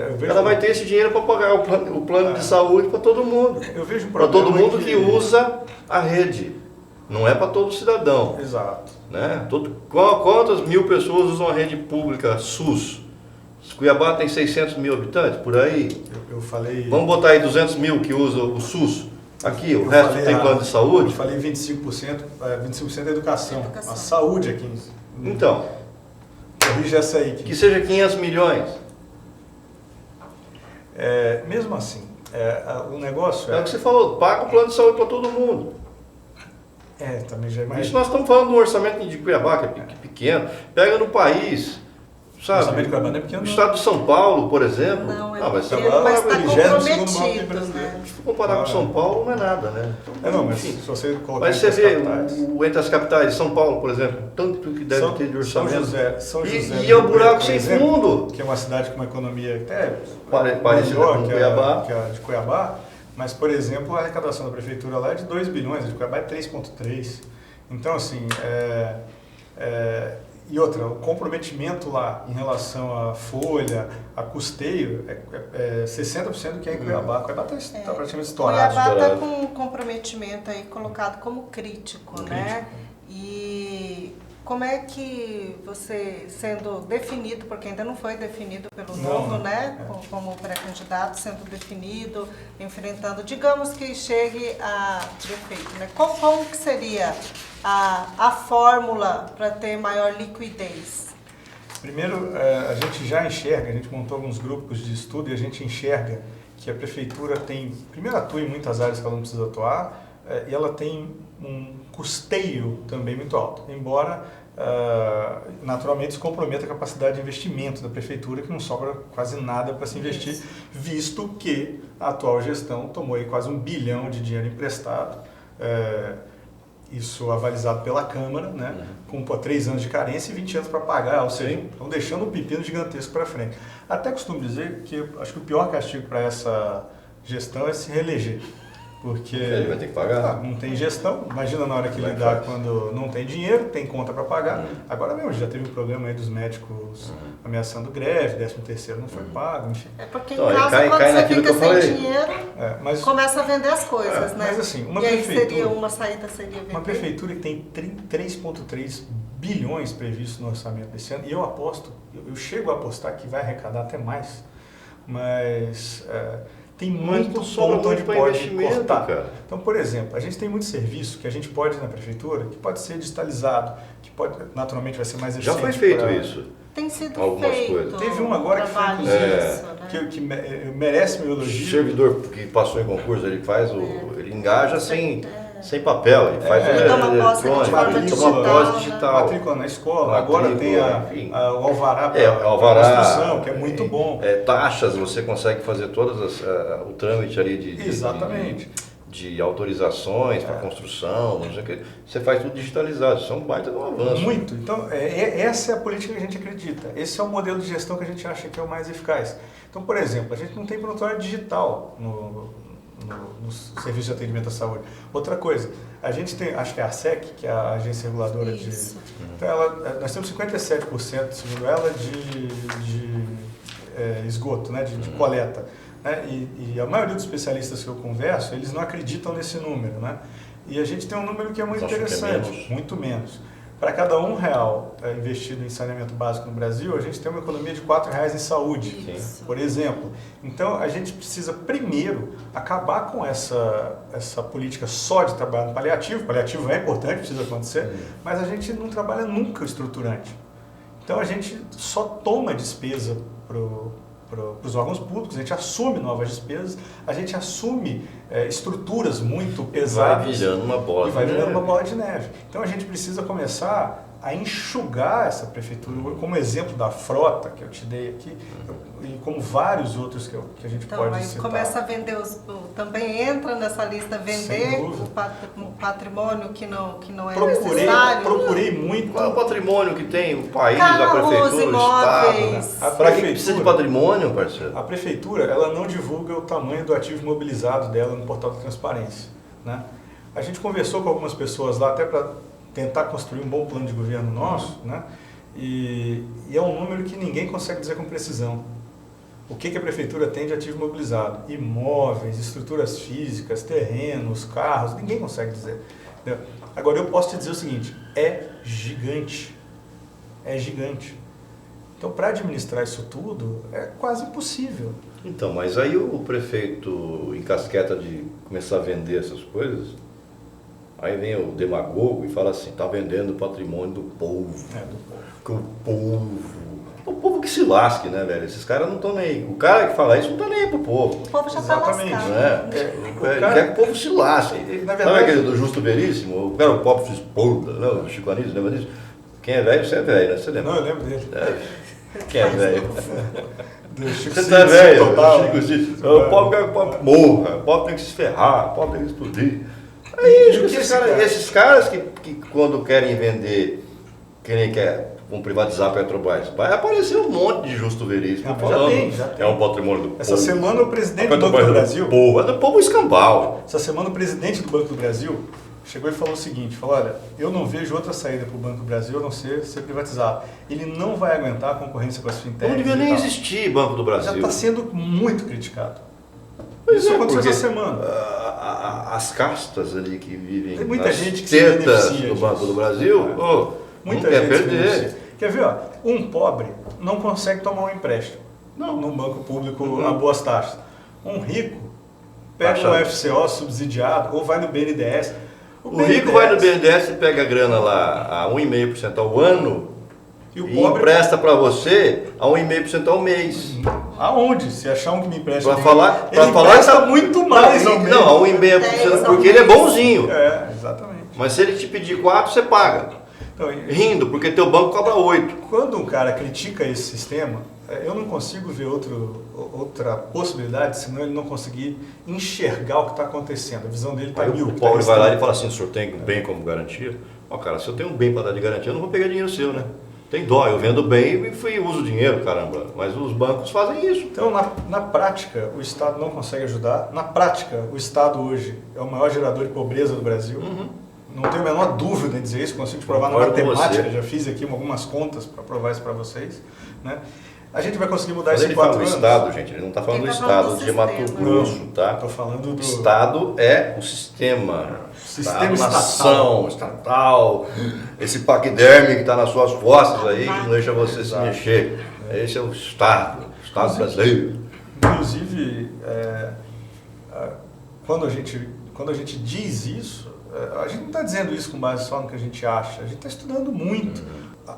Eu vejo Ela vai ter esse dinheiro para pagar o plano de saúde para todo mundo. Eu vejo um Para problema todo mundo que usa a rede. Não é para todo cidadão. Exato. Né? Quantas mil pessoas usam a rede pública SUS? Cuiabá tem 600 mil habitantes, por aí. Eu falei... Vamos botar aí 200 mil que usam o SUS. Aqui, o eu resto falei tem plano de saúde. Eu falei 25%, 25% é educação. A saúde é 15%. Então, Corrija essa aí. que seja 500 milhões. Mesmo assim, o negócio É o que você falou, paga o plano de saúde para todo mundo. também já é mais... Isso nós estamos falando do orçamento de Cuiabá, que é pequeno. Pega no país, sabe? O orçamento de Cuiabá não é pequeno, O não. estado de São Paulo, por exemplo. Não, é mas pequeno, São mas Paulo, está 22º maior comprometido, brasileiro. né? se for comparar com São Paulo, não é nada, né? Não, mas enfim. se você colocar Mas você entre vê, as capitais... entre as capitais, São Paulo, por exemplo, tanto que deve ter de São orçamento. José E é um do Rio buraco Preto, por sem exemplo, fundo. que é uma cidade com uma economia até Parecida maior com que Cuiabá. que a de Cuiabá, Mas, por exemplo, a arrecadação da prefeitura lá é de 2 bilhões, a de Cuiabá é 3,3. Então, assim, e outra, o comprometimento lá em relação à folha, a custeio, é 60% do que é em Cuiabá. Cuiabá está praticamente estourado. Cuiabá está com um comprometimento aí colocado como crítico, né? E como é que você, sendo definido, porque ainda não foi definido pelo novo, né? Como pré-candidato, sendo definido, enfrentando, digamos que chegue a prefeito, né? Como que seria a fórmula para ter maior liquidez? Primeiro, a gente já enxerga, a gente montou alguns grupos de estudo e a gente enxerga que a prefeitura primeiro atua em muitas áreas que ela não precisa atuar, e ela tem um custeio também muito alto, embora naturalmente isso comprometa a capacidade de investimento da prefeitura, que não sobra quase nada para se investir, visto que a atual gestão tomou aí quase 1 bilhão de dinheiro emprestado, isso avalizado pela Câmara, né, com 3 anos de carência e 20 anos para pagar, ou seja, estão deixando um pepino gigantesco para frente. Até costumo dizer que acho que o pior castigo para essa gestão é se reeleger. Porque ele vai ter que pagar. Não tem gestão, imagina na hora que lidar quando não tem dinheiro, tem conta para pagar. Agora mesmo, já teve um problema aí dos médicos ameaçando greve, 13º não foi pago, enfim. É porque em casa, quando você fica sem dinheiro, começa a vender as coisas, né? Mas assim, e aí seria uma saída, seria vender. Uma prefeitura que tem 3,3 bilhões previstos no orçamento desse ano, e eu aposto, eu chego a apostar que vai arrecadar até mais, mas tem muito ponto onde pode cortar. Cara. Então, por exemplo, a gente tem muito serviço que a gente pode ir na prefeitura, que pode ser digitalizado, que naturalmente vai ser mais eficiente. Já foi feito isso. Tem sido algumas feito. Coisas. Teve um agora que foi que merece meu elogio. O servidor que passou em concurso, ele faz ele engaja sem papel, ele faz toma posse digital. Matrícula na escola, agora tem o alvará para construção, que é muito bom. Taxas, você consegue fazer todas o trâmite ali Exatamente. de autorizações para construção, não sei o que. Você faz tudo digitalizado, isso é um baita de um avanço. Muito. Então, essa é a política que a gente acredita. Esse é o modelo de gestão que a gente acha que é o mais eficaz. Então, por exemplo, a gente não tem prontuário digital no serviço de atendimento à saúde. Outra coisa, a gente tem, acho que é a ASEC, que é a agência reguladora de... Então, nós temos 57%, segundo ela, de esgoto, né, de coleta. Né? E a maioria dos especialistas que eu converso, eles não acreditam nesse número. Né? E a gente tem um número que é muito interessante, muito menos. Para cada R$1 investido em saneamento básico no Brasil, a gente tem uma economia de R$4 em saúde, por exemplo. Então, a gente precisa primeiro acabar com essa política só de trabalho no paliativo. O paliativo é importante, precisa acontecer, mas a gente não trabalha nunca estruturante. Então, a gente só toma despesa para os órgãos públicos, a gente assume novas despesas, a gente assume estruturas muito pesadas. Vai virando uma bola de neve. Então a gente precisa começar a enxugar essa prefeitura, como exemplo da frota que eu te dei aqui, e como vários outros que a gente pode citar. Começa a vender, também entra nessa lista, vender o patrimônio que não é necessário. Procurei muito. Qual é o patrimônio que tem o país, carros, a prefeitura, imóveis. o Estado? Para que precisa de patrimônio, parceiro? A prefeitura, ela não divulga o tamanho do ativo imobilizado dela no portal da transparência. Né? A gente conversou com algumas pessoas lá, até para tentar construir um bom plano de governo nosso, né? E é um número que ninguém consegue dizer com precisão. O que a prefeitura tem de ativo imobilizado? Imóveis, estruturas físicas, terrenos, carros, ninguém consegue dizer. Entendeu? Agora, eu posso te dizer o seguinte, é gigante. É gigante. Então, para administrar isso tudo, é quase impossível. Então, mas aí o prefeito encasqueta de começar a vender essas coisas, aí vem o demagogo e fala assim, está vendendo o patrimônio do povo. O povo que se lasque, né, velho? Esses caras não estão nem aí. O cara que fala isso não está nem aí pro povo. O povo já está lascado. Ele quer que o povo se lasque. Na verdade, sabe aquele do Justo Veríssimo? O cara, o pobre se expulsa, não? O Chico Anísio, lembra disso? Quem é velho, você é velho, né? Você lembra? Não, eu lembro dele. Quem é velho? Você tá velho, o pobre morra, o pobre tem que se ferrar, o pobre tem que explodir. É isso, esses caras que quando querem vender, vamos privatizar a Petrobras. Vai aparecer um monte de justo veríssimo falando. Já tem. É um patrimônio do povo. Essa semana o presidente do Banco Petrobras do Brasil... é do povo escambau. Essa semana o presidente do Banco do Brasil chegou e falou o seguinte, falou, olha, eu não vejo outra saída para o Banco do Brasil a não ser privatizado. Ele não vai aguentar a concorrência com as fintechs. Não devia nem existir Banco do Brasil. Já está sendo muito criticado. Pois Isso é, aconteceu porque, essa semana. As castas ali que vivem Tem muita nas gente que se tetas beneficia do Banco disso. do Brasil, Muita não gente quer se perder. beneficia. Quer ver, ó, um pobre não consegue tomar um empréstimo num banco público a boas taxas. Um rico pega um FCO subsidiado ou vai no BNDES. O rico vai no BNDES e pega a grana lá a 1,5% ao ano e o e pobre empresta para você a 1,5% ao mês. Aonde? Se achar um que me empresta... Para falar ele empresta muito mais ao mês. Não, a 1,5% porque ele é bonzinho. É, exatamente. Mas se ele te pedir 4, você paga. Então, Rindo, porque teu banco cobra 8. quando um cara critica esse sistema, eu não consigo ver outra possibilidade, senão ele não conseguir enxergar o que está acontecendo. A visão dele está Aí mil. o pobre vai lá e fala assim, o senhor tem um bem como garantia? Ó, cara, se eu tenho um bem para dar de garantia, eu não vou pegar dinheiro seu, né? Tem dó, eu vendo bem e uso dinheiro, caramba. Mas os bancos fazem isso. Então, na prática, o Estado não consegue ajudar. Na prática, o Estado hoje é o maior gerador de pobreza do Brasil. Não tenho a menor dúvida em dizer isso, consigo te provar na matemática, já fiz aqui algumas contas para provar isso para vocês. Né? A gente vai conseguir mudar isso em 4 anos. Ele fala do Estado, gente, ele não está falando do Estado de Mato Grosso, tá? Estou falando do... O Estado é o sistema. Sistema nação, estatal, esse paquiderme que está nas suas costas aí, que não deixa você se mexer. Esse é o Estado brasileiro. Inclusive, quando a gente diz isso, a gente não está dizendo isso com base só no que a gente acha, a gente está estudando muito.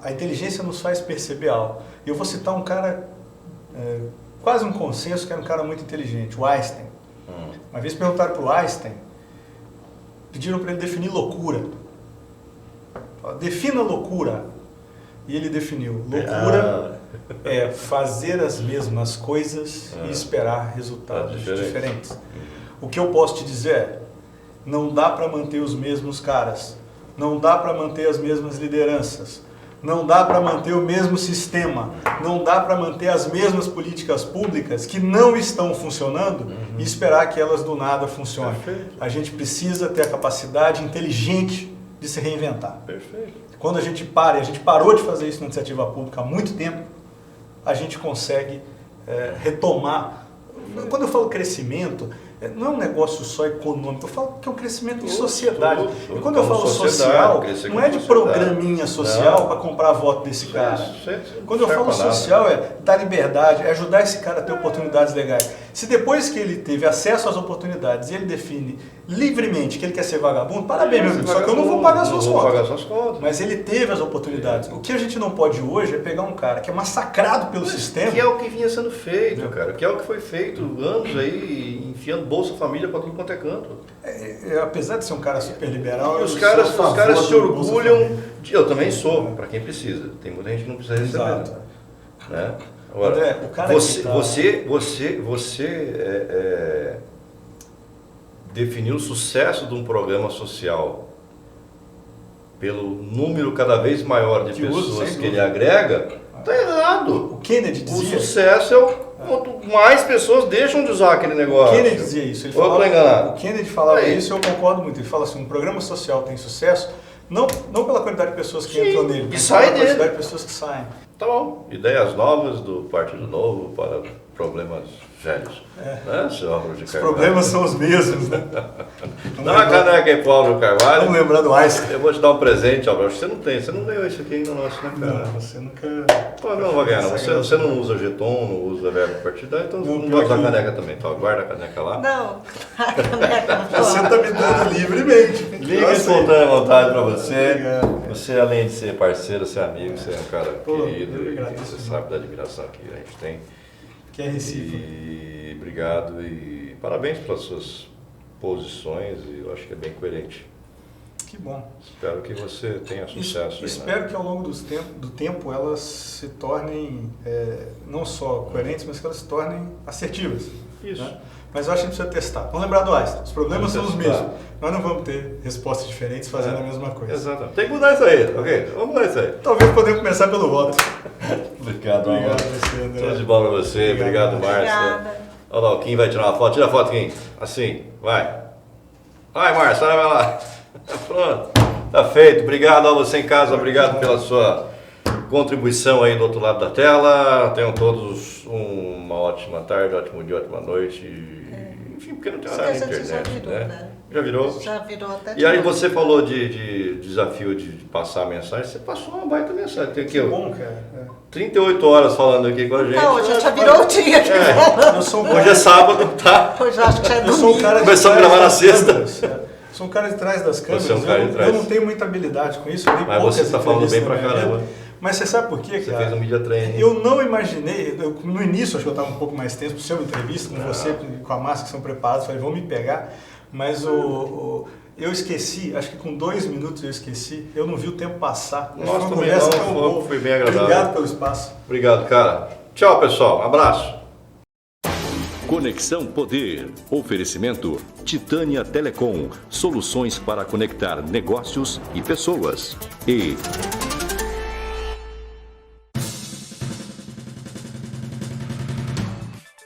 A inteligência nos faz perceber algo. Eu vou citar um cara, quase um consenso, que era um cara muito inteligente, o Einstein. Uma vez perguntaram para o Einstein, pediram para ele definir loucura. Defina loucura. E ele definiu, loucura é fazer as mesmas coisas e esperar resultados diferentes. O que eu posso te dizer é, não dá para manter os mesmos caras, não dá para manter as mesmas lideranças, não dá para manter o mesmo sistema, não dá para manter as mesmas políticas públicas que não estão funcionando e esperar que elas do nada funcionem. Perfeito. A gente precisa ter a capacidade inteligente de se reinventar. Perfeito. Quando a gente para, e a gente parou de fazer isso na iniciativa pública há muito tempo, a gente consegue retomar. Quando eu falo crescimento, não é um negócio só econômico, eu falo que é um crescimento de sociedade. E quando eu falo social, não é de programinha social para comprar voto desse cara. Quando eu falo social, é dar liberdade, é ajudar esse cara a ter oportunidades legais. Se depois que ele teve acesso às oportunidades, ele define livremente que ele quer ser vagabundo, parabéns, meu amigo, só que eu não vou pagar suas contas. Mas ele teve as oportunidades. O que a gente não pode hoje é pegar um cara que é massacrado pelo sistema. Que é o que vinha sendo feito, cara. Que é o que foi feito anos aí, enfiando Bolsa Família para tudo quanto é canto. Apesar de ser um cara super liberal, e os caras se orgulham. Eu também sou, para quem precisa. Tem muita gente que não precisa receber. Exato. Né? Agora, André, o cara você definir o sucesso de um programa social pelo número cada vez maior de pessoas que ele agrega, está errado. O Kennedy dizia... O sucesso é quanto mais pessoas deixam de usar aquele negócio. O Kennedy dizia isso. O Kennedy falava isso, eu concordo muito. Ele fala assim, um programa social tem sucesso não pela quantidade de pessoas que entram nele, mas pela quantidade de pessoas que saem. Tá bom. Ideias novas do Partido Novo para problemas velhos. Né, seu Álvaro de Carvalho? Os problemas são os mesmos, né? Dá uma caneca aí pro Álvaro Carvalho. Vamos lembrar do Einstein. Eu vou te dar um presente, Álvaro. Você não ganhou isso aqui ainda nosso, né, cara? Não, você nunca... Pô, não vai ganhar, não. Você não usa jeton, não usa verbo partidário, então não vai usar a caneca também. Então, guarda a caneca lá. Não, a caneca não. Você está me dando livremente. Liga espontânea vontade pra você. Você, além de ser parceiro, ser amigo, você é um cara querido. E você sabe da admiração que a gente tem. Que é recíproco. E obrigado e parabéns pelas suas posições. E eu acho que é bem coerente. Que bom. Espero que você tenha sucesso. Espero que ao longo do tempo elas se tornem não só coerentes, mas que elas se tornem assertivas. Isso. Né? Mas eu acho que a gente precisa testar. Vamos lembrar do Einstein. Os problemas são os testar. mesmos. Nós não vamos ter respostas diferentes fazendo a mesma coisa. Exatamente. Tem que mudar isso aí, ok? Vamos mudar isso aí. Talvez podemos começar pelo voto. Obrigado, Obrigado, você, André. Tudo de bom pra você. Obrigado, Márcia. Obrigada. Olha lá, o Kim vai tirar uma foto. Tira a foto, Kim. Assim, vai. Vai, Márcia, vai lá. Pronto. Tá feito. Obrigado a você em casa. Obrigado pela sua contribuição aí do outro lado da tela. Tenham todos uma ótima tarde, ótimo dia, ótima noite. Enfim, porque não tem Isso horário que na a gente internet, já virou, né? Já virou? Já virou até E aí novo. você falou de desafio de passar a mensagem. Você passou uma baita mensagem. Tem aqui, Que ó, bom, cara. 38 horas falando aqui com a gente. Então, hoje já virou o dia. Eu sou um Hoje é cara, sábado, tá? Hoje eu acho que já é eu sou um cara domingo. de Começamos a trás gravar na das sexta. câmeras, Sou um cara de trás das câmeras. Você é um cara de trás. Eu não tenho muita habilidade com isso. Eu dei Mas poucas você está falando bem entrevistas pra na minha caramba. vida. Mas você sabe por quê, Você cara? fez um media training. Eu não imaginei, no início acho que eu estava um pouco mais tenso, por ser uma entrevista com você, com a massa que são preparados, falei, vão me pegar, mas eu esqueci, acho que com 2 minutos eu esqueci, eu não vi o tempo passar. Nossa, Foi uma também conversa não, tão foi- boa. foi bem agradável. Obrigado pelo espaço. Obrigado, cara. Tchau, pessoal. Abraço. Conexão Poder. Oferecimento Titânia Telecom. Soluções para conectar negócios e pessoas. E